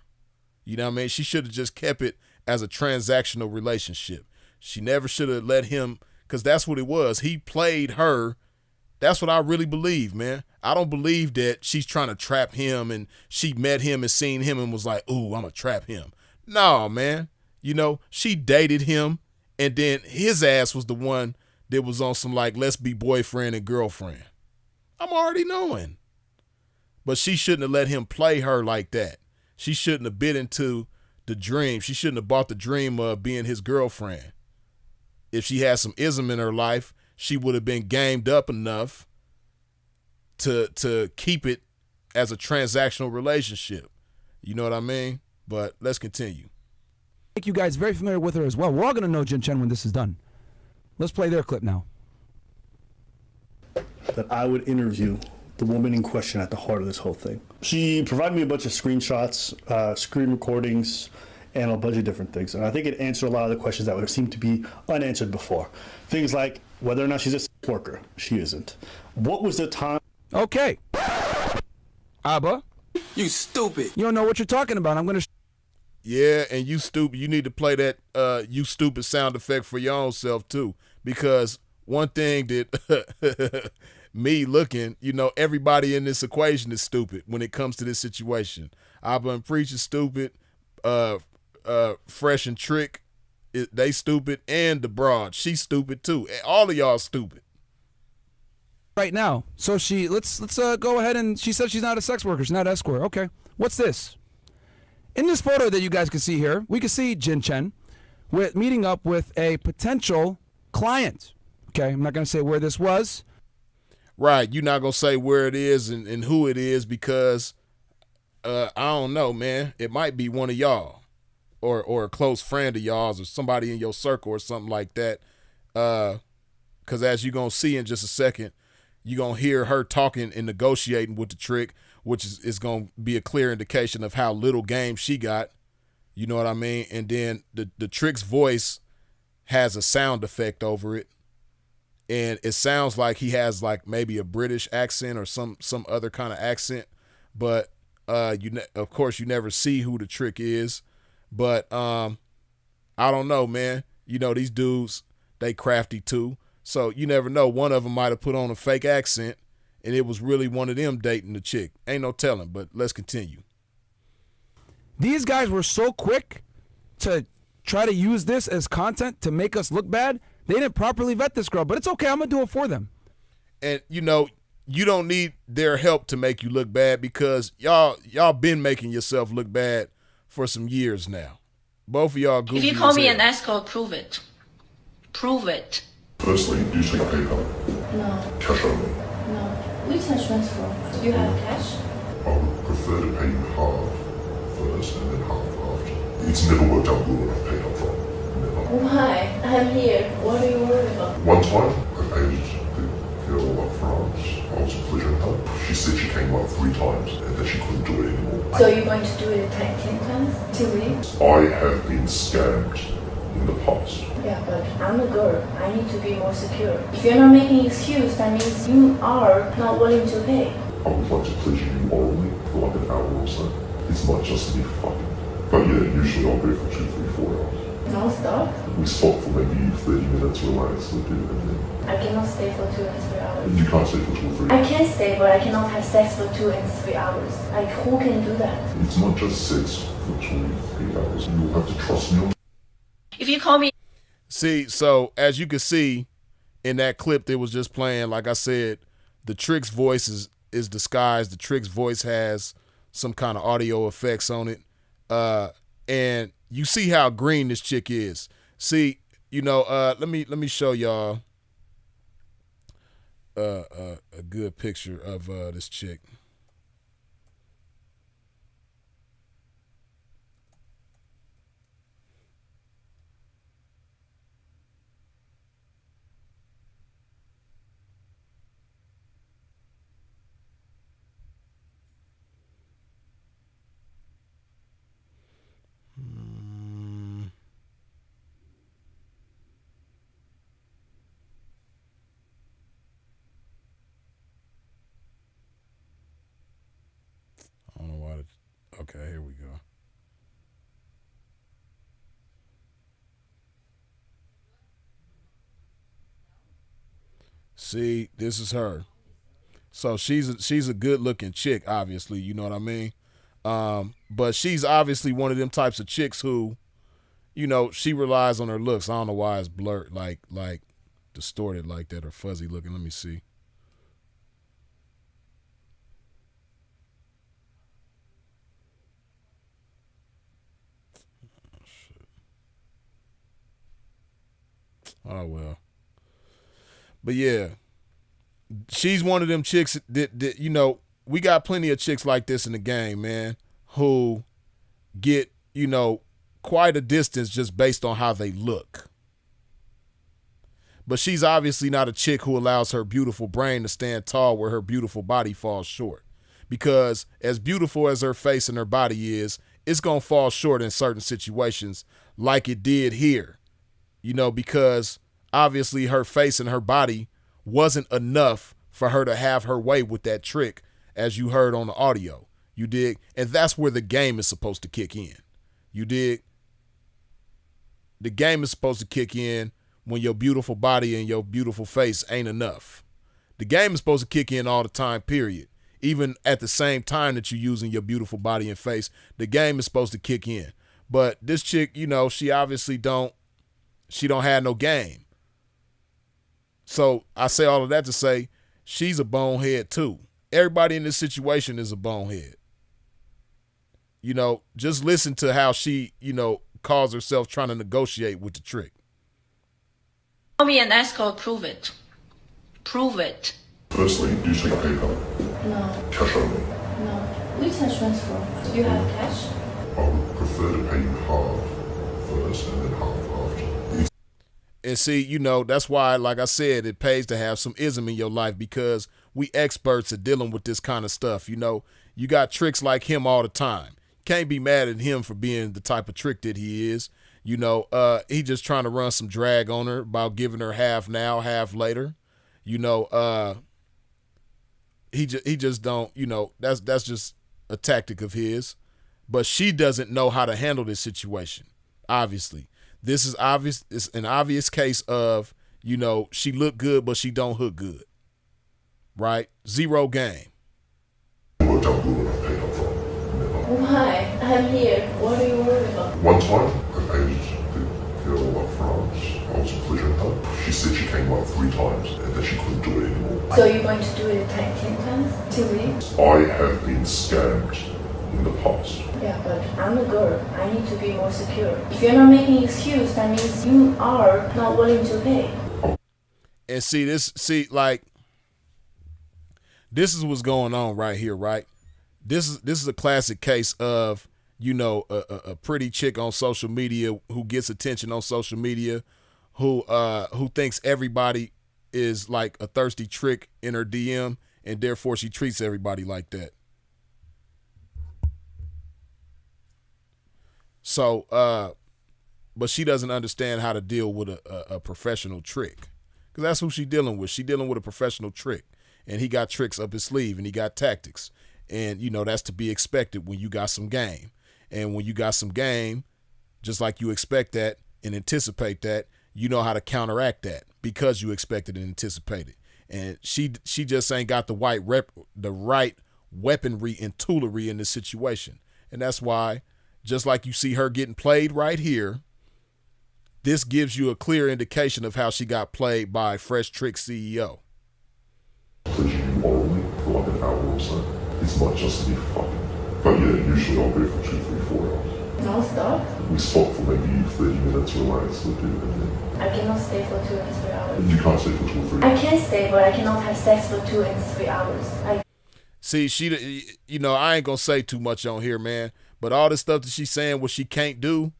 You know what I mean? She should have just kept it as a transactional relationship. She never should have let him, because that's what it was. He played her. That's what I really believe, man. I don't believe that she's trying to trap him and she met him and seen him and was like, ooh, I'm going to trap him. No, man. You know, she dated him, and then his ass was the one that was on some like, let's be boyfriend and girlfriend. I'm already knowing. But she shouldn't have let him play her like that. She shouldn't have bit into the dream. She shouldn't have bought the dream of being his girlfriend. If she had some ism in her life, she would have been gamed up enough to keep it as a transactional relationship. You know what I mean? But let's continue. Make you guys very familiar with her as well. We're all going to know Jin Chen when this is done. Let's play their clip now. That I would interview the woman in question at the heart of this whole thing. She provided me a bunch of screenshots, screen recordings, and a bunch of different things. And I think it answered a lot of the questions that would have seemed to be unanswered before. Things like whether or not she's a sex worker. She isn't. What was the time? Okay. Abba. You stupid. You don't know what you're talking about. I'm going to... Yeah, and you stupid. You need to play that you stupid sound effect for your own self too. Because one thing that me looking, everybody in this equation is stupid when it comes to this situation. I've been preaching stupid, Fresh and Trick, they stupid, and the broad, she's stupid too. All of y'all stupid. Right now. So let's go ahead, and she said she's not a sex worker. She's not an escort. Okay. What's this? In this photo that you guys can see here, we can see Chen meeting up with a potential client. Okay, I'm not going to say where this was. Right, you're not going to say where it is and who it is because, I don't know, man. It might be one of y'all or a close friend of y'all's or somebody in your circle or something like that. Because as you're going to see in just a second, you're going to hear her talking and negotiating with the trick, which is going to be a clear indication of how little game she got. You know what I mean? And then the trick's voice has a sound effect over it. And it sounds like he has like maybe a British accent or some other kind of accent. But of course, you never see who the trick is. But I don't know, man. These dudes, they crafty too. So you never know. One of them might have put on a fake accent and it was really one of them dating the chick. Ain't no telling, but let's continue. These guys were so quick to try to use this as content to make us look bad. They didn't properly vet this girl, but it's okay. I'm going to do it for them. And, you don't need their help to make you look bad because y'all been making yourself look bad for some years now. Both of y'all goofy. If you call me an escort, prove it. Prove it. Firstly, do you take PayPal? No. Cash only? No. We can transfer. Do you have cash? I would prefer to pay you half first and then half after. It's never worked out good when I've paid up front. Never. Why? I'm here. What are you worried about? One time, I paid the girl up front. I was pleasuring her. She said she came up 3 times and that she couldn't do it anymore. So you're going to do it 10 times? 2 weeks? I have been scammed in the past. Yeah, but I'm a girl. I need to be more secure. If you're not making excuse, that means you are not willing to pay. I would like to pleasure you orally for like an hour or so. It's not just me fucking. But yeah, usually I'll go for 2, 3, 4 hours. Non-stop? We stop for maybe 30 minutes, relax, look at it, and then... I cannot stay for 2 and 3 hours. You can't stay for 2 or 3 I hours. can stay, but I cannot have sex for 2 and 3 hours. Like, who can do that? It's not just sex for 2 or 3 hours. You'll have to trust me on. If you call me... See, so as you can see in that clip that was just playing, like I said, the trick's voice is disguised. The trick's voice has some kind of audio effects on it. And you see how green this chick is. See, let me show y'all a good picture of this chick. I don't know why. Okay, here we go. See, this is her. So she's a good looking chick, obviously. You know what I mean? But she's obviously one of them types of chicks who, she relies on her looks. I don't know why it's blurred, like distorted like that or fuzzy looking. Let me see. Oh well. But yeah, she's one of them chicks that we got plenty of chicks like this in the game, man, who get, quite a distance just based on how they look. But she's obviously not a chick who allows her beautiful brain to stand tall where her beautiful body falls short. Because as beautiful as her face and her body is, it's going to fall short in certain situations like it did here. Because obviously her face and her body wasn't enough for her to have her way with that trick, as you heard on the audio. You dig? And that's where the game is supposed to kick in. You dig? The game is supposed to kick in when your beautiful body and your beautiful face ain't enough. The game is supposed to kick in all the time, period. Even at the same time that you're using your beautiful body and face, the game is supposed to kick in. But this chick, you know, she obviously don't have no game. So I say all of that to say she's a bonehead too. Everybody in this situation is a bonehead. You know, just listen to how she, you know, calls herself trying to negotiate with the trick. Call me an escort, prove it. Prove it. Firstly, do you take PayPal? No. Cash only? No. We can transfer. Do you have cash? I would prefer to pay you half first and then half after. And see, you know, that's why, like I said, it pays to have some ism in your life, because we experts at dealing with this kind of stuff. You know, you got tricks like him all the time. Can't be mad at him for being the type of trick that he is. You know, he just trying to run some drag on her about giving her half now, half later. You know, he just don't, you know, that's just a tactic of his. But she doesn't know how to handle this situation, obviously. This is obvious. It's an obvious case of, you know, she look good, but she don't hook good. Right? Zero game. Worked out good enough paid up front. Never. Why? I'm here. What are you worried about? One time, I paid the girl up front. I was pleasuring her. She said she came up 3 times and that she couldn't do it anymore. So you're going to do it 10 times? 2 weeks? I have been scammed in the past. Yeah, but I'm a girl. I need to be more secure. If you're not making excuse, that means you are not willing to pay. And this is what's going on right here, right? This is a classic case of, you know, a pretty chick on social media who gets attention on social media, who thinks everybody is like a thirsty trick in her DM, and therefore she treats everybody like that. So, but she doesn't understand how to deal with a professional trick, because that's who she's dealing with. She's dealing with a professional trick, and he got tricks up his sleeve, and he got tactics, and you know that's to be expected when you got some game. And when you got some game, just like you expect that and anticipate that, you know how to counteract that because you expected and anticipated. And she just ain't got the right weaponry and toolery in this situation, and that's why. Just like you see her getting played right here, this gives you a clear indication of how she got played by Fresh Trick CEO. Pleasure you morally for like an hour or so. It's not just to be fucking. But yeah, usually I'll be for 2, 3, 4 hours. No stop? We stop for maybe 30 minutes, relax, look at it, and then... I cannot stay for 2 and 3 hours. You can't stay for 2 or 3 hours. I can stay, but I cannot have sex for 2 and 3 hours. See, you know, I ain't gonna say too much on here, man. But all this stuff that she's saying what she can't do,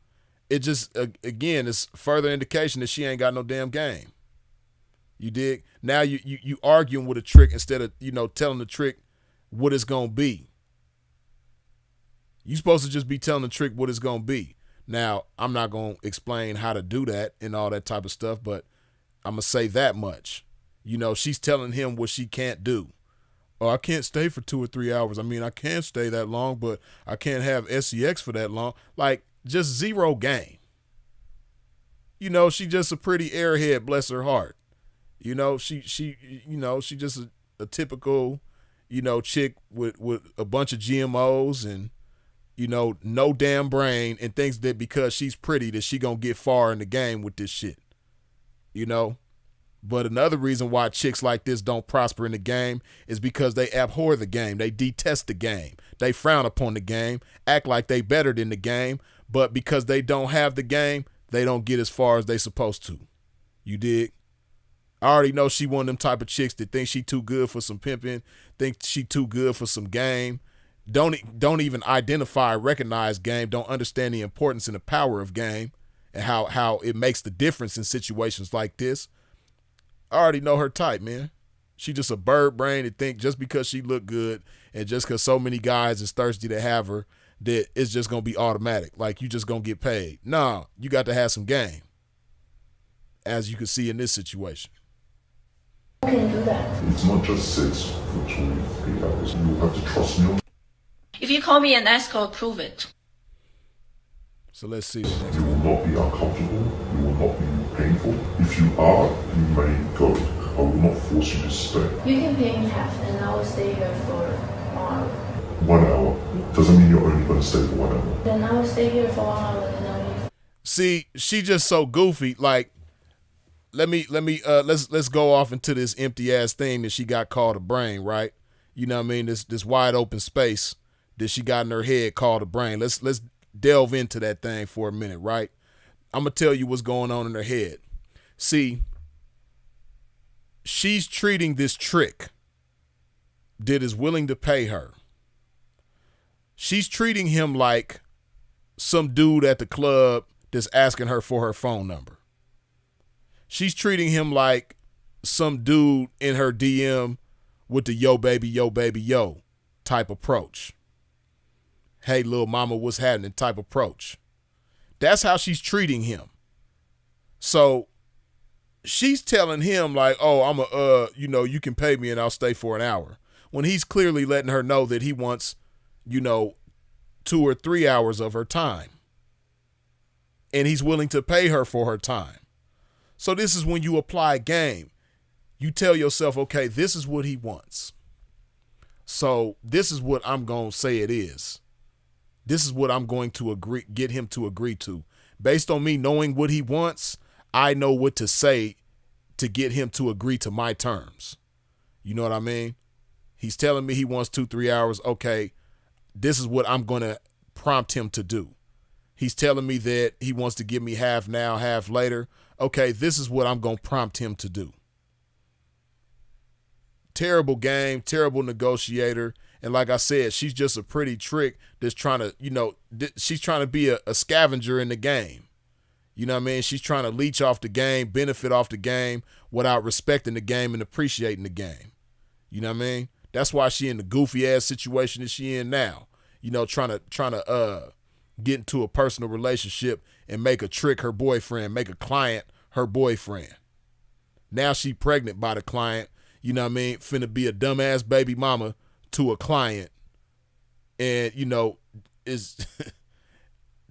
it just, again, it's further indication that she ain't got no damn game. You dig? Now you arguing with a trick instead of, you know, telling the trick what it's going to be. You supposed to just be telling the trick what it's going to be. Now, I'm not going to explain how to do that and all that type of stuff, but I'm going to say that much. You know, she's telling him what she can't do. Oh, I can't stay for 2 or 3 hours. I mean, I can stay that long, but I can't have SEX for that long. Like, just zero game. You know, she just a pretty airhead, bless her heart. You know, she just a typical, you know, chick with a bunch of GMOs and, you know, no damn brain, and thinks that because she's pretty that she gonna get far in the game with this shit. You know? But another reason why chicks like this don't prosper in the game is because they abhor the game. They detest the game. They frown upon the game, act like they better than the game, but because they don't have the game, they don't get as far as they supposed to. You dig? I already know she one of them type of chicks that think she too good for some pimping, think she too good for some game, don't even identify, recognize game, don't understand the importance and the power of game and how it makes the difference in situations like this. I already know her type, man. She just a bird brain that think just because she look good and just because so many guys is thirsty to have her that it's just going to be automatic. Like you just going to get paid. Nah, you got to have some game, as you can see in this situation. You can do that. It's not just sex for 2 or 3 hours. You have to trust me. If you call me an escort, prove it. So let's see. You will not be uncomfortable. You will not be paying for? If you are, you may go. I will not force you to stay. You can pay me half and I will stay here for 1 hour. 1 hour doesn't mean you're only going to stay for 1 hour. Then I will stay here for 1 hour and then I'll leave. See, she just so goofy. Like, let's go off into this empty ass thing that she got called a brain, right? You know what I mean? This wide open space that she got in her head called a brain. Let's delve into that thing for a minute, right? I'm gonna tell you what's going on in her head. See, she's treating this trick that is willing to pay her. She's treating him like some dude at the club that's asking her for her phone number. She's treating him like some dude in her DM with the yo baby, yo type approach. Hey, little mama, what's happening type approach. That's how she's treating him. So she's telling him like, oh, you can pay me and I'll stay for an hour. When he's clearly letting her know that he wants, 2 or 3 hours of her time. And he's willing to pay her for her time. So this is when you apply game. You tell yourself, okay, this is what he wants. So this is what I'm going to say it is. This is what I'm going to get him to agree to. Based on me knowing what he wants, I know what to say to get him to agree to my terms. You know what I mean? He's telling me he wants 2-3 hours. Okay, this is what I'm going to prompt him to do. He's telling me that he wants to give me half now, half later. Okay, this is what I'm going to prompt him to do. Terrible game, terrible negotiator. And like I said, she's just a pretty trick that's trying to, she's trying to be a scavenger in the game. You know what I mean? She's trying to leech off the game, benefit off the game without respecting the game and appreciating the game. You know what I mean? That's why she in the goofy ass situation that she in now. Trying to get into a personal relationship and make a trick her boyfriend, make a client her boyfriend. Now she pregnant by the client, you know what I mean? Finna be a dumbass baby mama to a client. And, is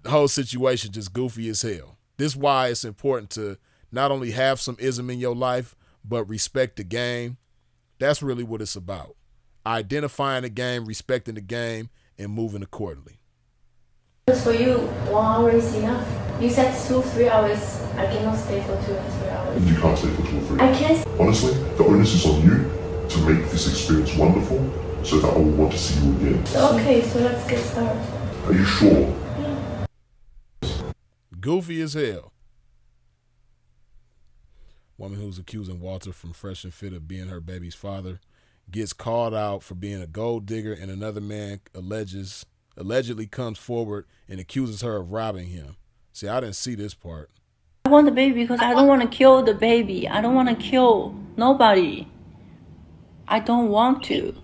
the whole situation just goofy as hell. This is why it's important to not only have some ism in your life, but respect the game. That's really what it's about. Identifying the game, respecting the game, and moving accordingly. For you, 1 hour is enough. You said 2-3 hours. I cannot stay for 2 or 3 hours. You can't stay for 2 or 3 I hours. can't. Honestly, the onus is on you to make this experience wonderful so that I will want to see you again. Okay, so let's get started. Are you sure? Goofy as hell. Woman who's accusing Walter from Fresh and Fit of being her baby's father gets called out for being a gold digger, and another man allegedly comes forward and accuses her of robbing him. See, I didn't see this part. I want the baby because I don't want to kill the baby. I don't want to kill nobody. I don't want to.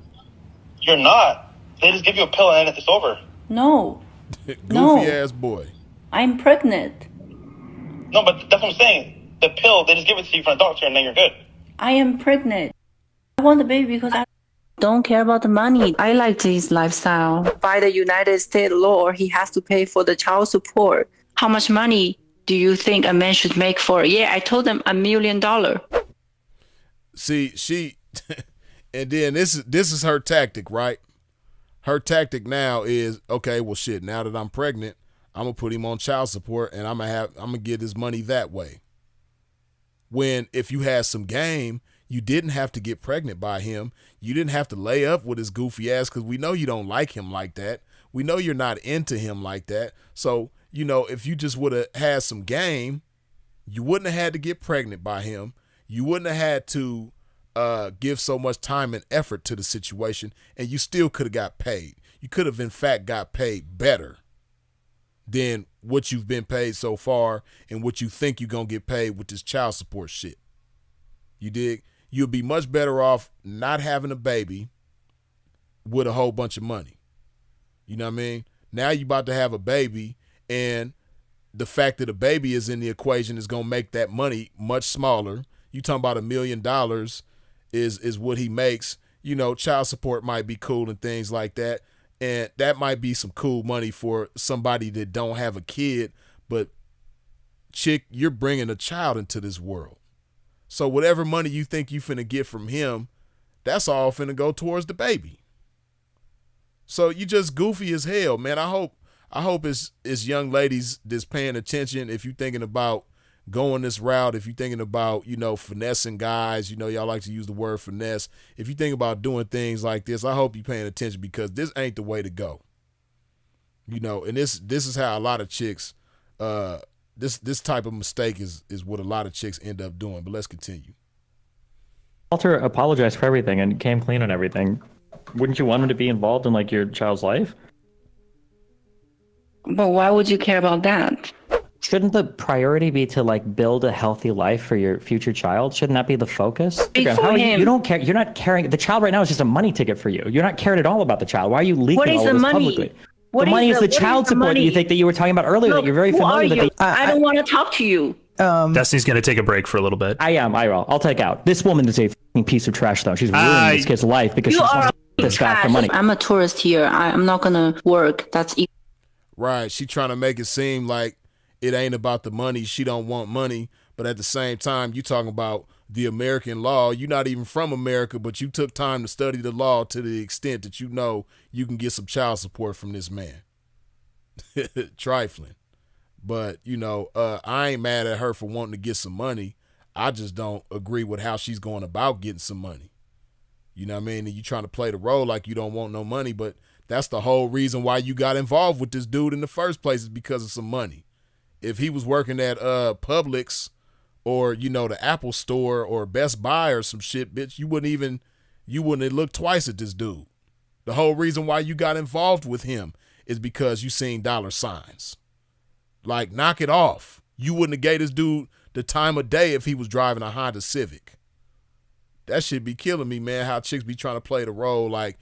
You're not. They just give you a pill and then it's over. No. Goofy ass boy. I'm pregnant. No, but that's what I'm saying. The pill, they just give it to you from a doctor and then you're good. I am pregnant. I want the baby because I don't care about the money. I like this lifestyle. By the United States law, he has to pay for the child support. How much money do you think a man should make for? Yeah, I told them $1 million. See, she, and then this is her tactic, right? Her tactic now is, okay, well, shit, now that I'm pregnant, I'm going to put him on child support and I'm going to get his money that way. When if you had some game, you didn't have to get pregnant by him. You didn't have to lay up with his goofy ass because we know you don't like him like that. We know you're not into him like that. So, if you just would have had some game, you wouldn't have had to get pregnant by him. You wouldn't have had to give so much time and effort to the situation, and you still could have got paid. You could have, in fact, got paid better than what you've been paid so far and what you think you're going to get paid with this child support shit. You dig? You'll be much better off not having a baby with a whole bunch of money. You know what I mean? Now you're about to have a baby, and the fact that a baby is in the equation is going to make that money much smaller. You talking about $1 million is what he makes. Child support might be cool and things like that. And that might be some cool money for somebody that don't have a kid, but chick, you're bringing a child into this world. So whatever money you think you finna get from him, that's all finna go towards the baby. So you just goofy as hell, man. I hope it's young ladies that's paying attention. If you're thinking about going this route, if you're thinking about, finessing guys, y'all like to use the word finesse. If you think about doing things like this, I hope you're paying attention, because this ain't the way to go. And this is how a lot of chicks, this type of mistake is what a lot of chicks end up doing. But let's continue. Walter apologized for everything and came clean on everything. Wouldn't you want him to be involved in like your child's life? But why would you care about that? Shouldn't the priority be to like build a healthy life for your future child? Shouldn't that be the focus? How are you don't care. You're not caring. The child right now is just a money ticket for you. You're not caring at all about the child. Why are you leaking all of this publicly? The money is the child support that you think that you were talking about earlier. That you're very familiar with. I don't want to talk to you. Destiny's gonna take a break for a little bit. I am. I'll take out. This woman is a fucking piece of trash, though. She's ruining this kid's life because she just wants to this guy for money. I'm a tourist here. I'm not gonna work. That's right. She trying to make it seem like it ain't about the money. She don't want money, but at the same time, you talking about the American law. You're not even from America, but you took time to study the law to the extent that you can get some child support from this man. Trifling. But, I ain't mad at her for wanting to get some money. I just don't agree with how she's going about getting some money. You know what I mean? And you trying to play the role like you don't want no money, but that's the whole reason why you got involved with this dude in the first place, is because of some money. If he was working at Publix or, the Apple store or Best Buy or some shit, bitch, you wouldn't have looked twice at this dude. The whole reason why you got involved with him is because you seen dollar signs. Like, knock it off. You wouldn't have gave this dude the time of day if he was driving a Honda Civic. That shit be killing me, man, how chicks be trying to play the role like,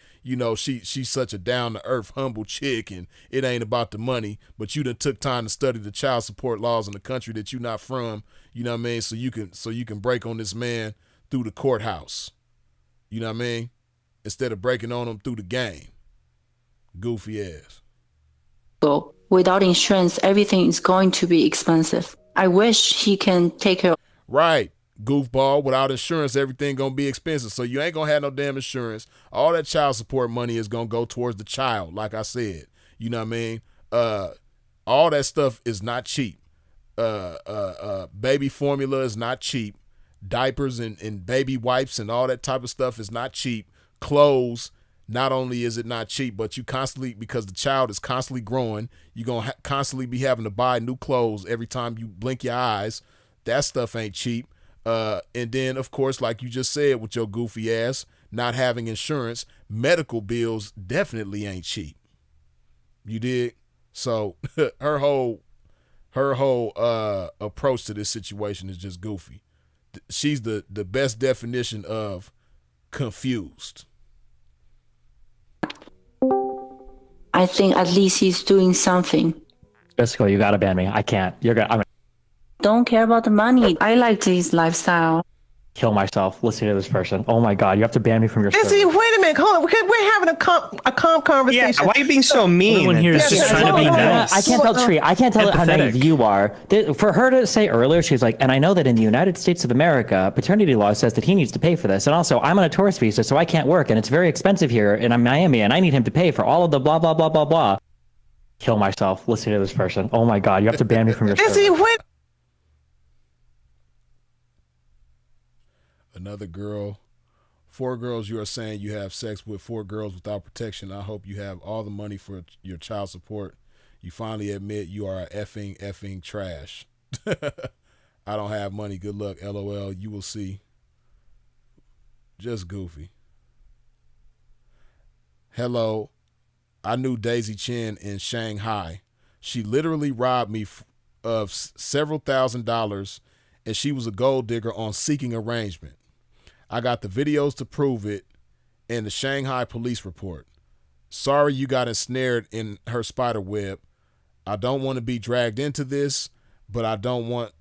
she's such a down-to-earth, humble chick and it ain't about the money, but you done took time to study the child support laws in the country that you're not from, you know what I mean, so you can break on this man through the courthouse. You know what I mean? Instead of breaking on him through the game. Goofy ass. Without insurance, everything is going to be expensive. I wish he can take care of. Right. Goofball, without insurance, everything gonna be expensive. So you ain't gonna have no damn insurance. All that child support money is gonna go towards the child, like I said. You know what I mean? All that stuff is not cheap. Baby formula is not cheap. Diapers and baby wipes and all that type of stuff is not cheap. Clothes, not only is it not cheap, but you constantly, because the child is constantly growing, you're going to constantly be having to buy new clothes every time you blink your eyes. That stuff ain't cheap. And then, of course, like you just said with your goofy ass, not having insurance, medical bills definitely ain't cheap. You dig? So her whole approach to this situation is just goofy. She's the best definition of confused. I think at least he's doing something. Jessica, you gotta ban me. I can't. Don't care about the money. I like his lifestyle. Kill myself listening to this person. Oh my God, you have to ban me from your server. See, wait a minute. Hold on. We're having a calm conversation. Yeah, why are you being so mean? Everyone here is just trying to be nice. I can't tell Tree. I can't tell how naive you are. For her to say earlier, she's like, and I know that in the United States of America, paternity law says that he needs to pay for this. And also, I'm on a tourist visa, so I can't work. And it's very expensive here. And I'm Miami, and I need him to pay for all of the blah, blah, blah, blah, blah. Kill myself listening to this person. Oh my God, you have to ban me from your server. See, wait. Another girl, 4 girls you are saying you have sex with, 4 girls without protection. I hope you have all the money for your child support. You finally admit you are a effing trash. I don't have money. Good luck. LOL. You will see. Just goofy. Hello. I knew Daisy Chen in Shanghai. She literally robbed me of several $1,000s, and she was a gold digger on seeking arrangement. I got the videos to prove it and the Shanghai police report. Sorry you got ensnared in her spider web. I don't want to be dragged into this, but I don't want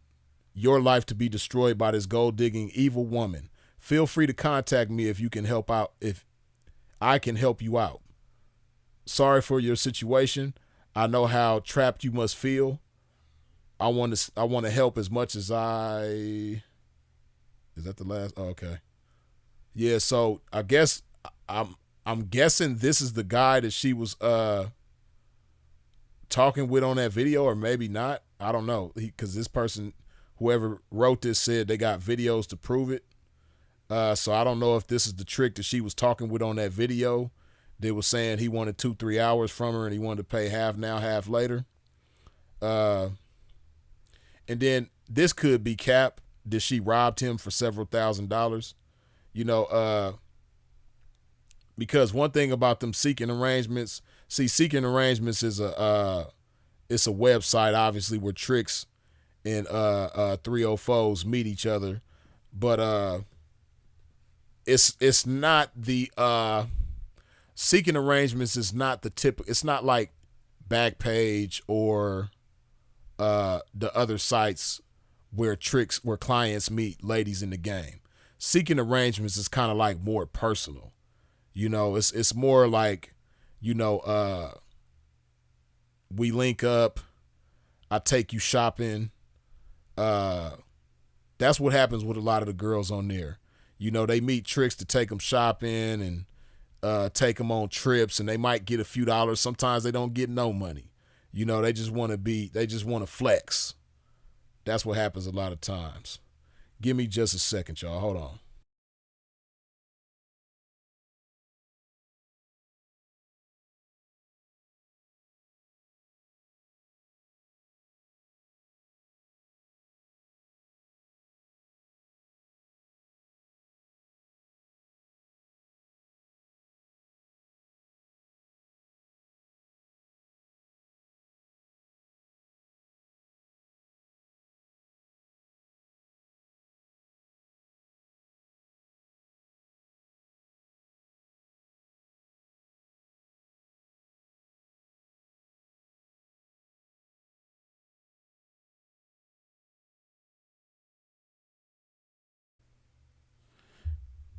your life to be destroyed by this gold-digging evil woman. Feel free to contact me if you can help out, if I can help you out. Sorry for your situation. I know how trapped you must feel. I want to help as much as I. Is that the last? Oh, okay. Yeah. So I guess I'm guessing this is the guy that she was talking with on that video, or maybe not. I don't know, because this person, whoever wrote this, said they got videos to prove it. So I don't know if this is the trick that she was talking with on that video. They was saying he wanted 2-3 hours from her and he wanted to pay half now, half later. And then this could be cap that she robbed him for several $1,000s. You know, because one thing about them seeking arrangements, seeking arrangements is it's a website, obviously, where tricks and 304s meet each other, but it's not the seeking arrangements is not the typical. It's not like Backpage or the other sites where clients meet ladies in the game. Seeking arrangements is kind of like more personal. You know, it's more like, you know, we link up, I take you shopping. That's what happens with a lot of the girls on there. You know, they meet tricks to take them shopping and take them on trips, and they might get a few dollars. Sometimes they don't get no money. You know, they just want to flex. That's what happens a lot of times. Give me just a second, y'all. Hold on.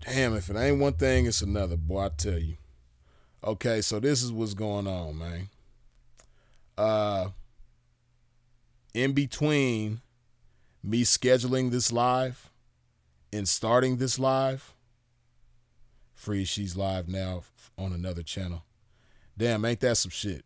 Damn, if it ain't one thing, it's another, boy, I tell you. Okay, so this is what's going on, man. In between me scheduling this live and starting this live, she's live now on another channel. Damn, ain't that some shit?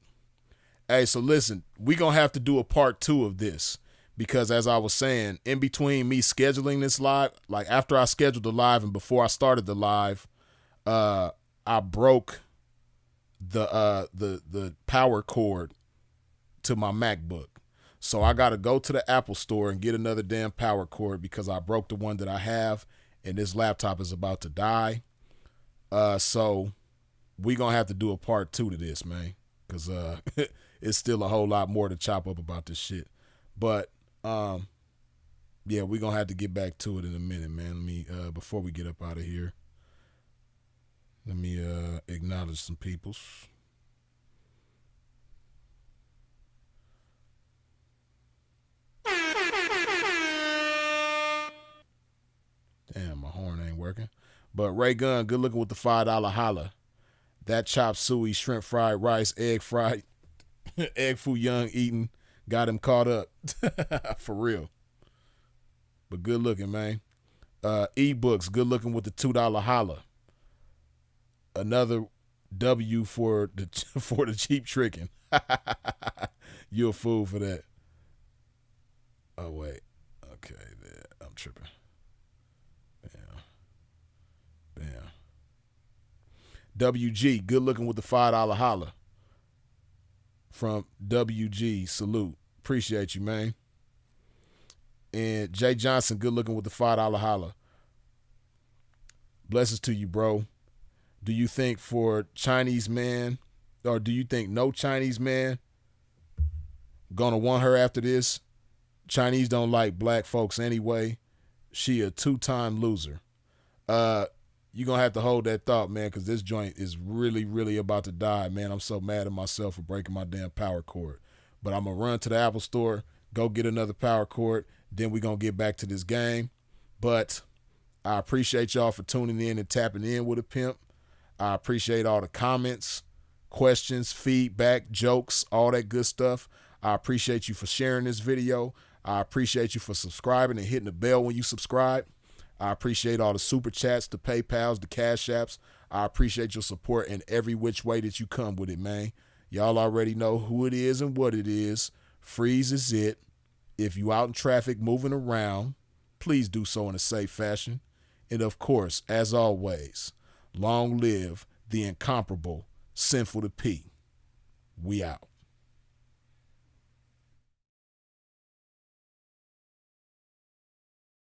Hey, so listen, we gonna have to do a part 2 of this. Because as I was saying, in between me scheduling this live, like after I scheduled the live and before I started the live, I broke the power cord to my MacBook. So I got to go to the Apple store and get another damn power cord because I broke the one that I have and this laptop is about to die. So we going to have to do a part 2 to this, man, because it's still a whole lot more to chop up about this shit. But yeah, we're gonna have to get back to it in a minute, man. Let me before we get up out of here, let me acknowledge some peoples. Damn, my horn ain't working. But Ray Gunn, good looking with the $5 holla. That chop suey, shrimp fried rice, egg fried, egg foo young eating, got him caught up. For real. But good looking, man. Ebooks, good looking with the $2 holla. Another W for the cheap tricking. You're a fool for that. Oh wait. Okay, there. I'm tripping. Damn. WG, good looking with the $5 holla. From WG, salute. Appreciate you, man. And Jay Johnson, good looking with the $5 holla. Blessings to you, bro. Do you think for Chinese man, or do you think no Chinese man gonna want her after this? Chinese don't like black folks anyway. She a 2-time loser. You gonna have to hold that thought, man, because this joint is really, really about to die, man. I'm so mad at myself for breaking my damn power cord. But I'm gonna run to the Apple store, go get another power cord, then we're gonna get back to this game. But I appreciate y'all for tuning in and tapping in with a pimp. I appreciate all the comments, questions, feedback, jokes, all that good stuff. I appreciate you for sharing this video. I appreciate you for subscribing and hitting the bell when you subscribe. I appreciate all the super chats, the PayPals, the Cash Apps. I appreciate your support in every which way that you come with it, man. Y'all already know who it is and what it is. Freeze is it. If you out in traffic moving around, please do so in a safe fashion. And of course, as always, long live the incomparable Sinful to P. We out.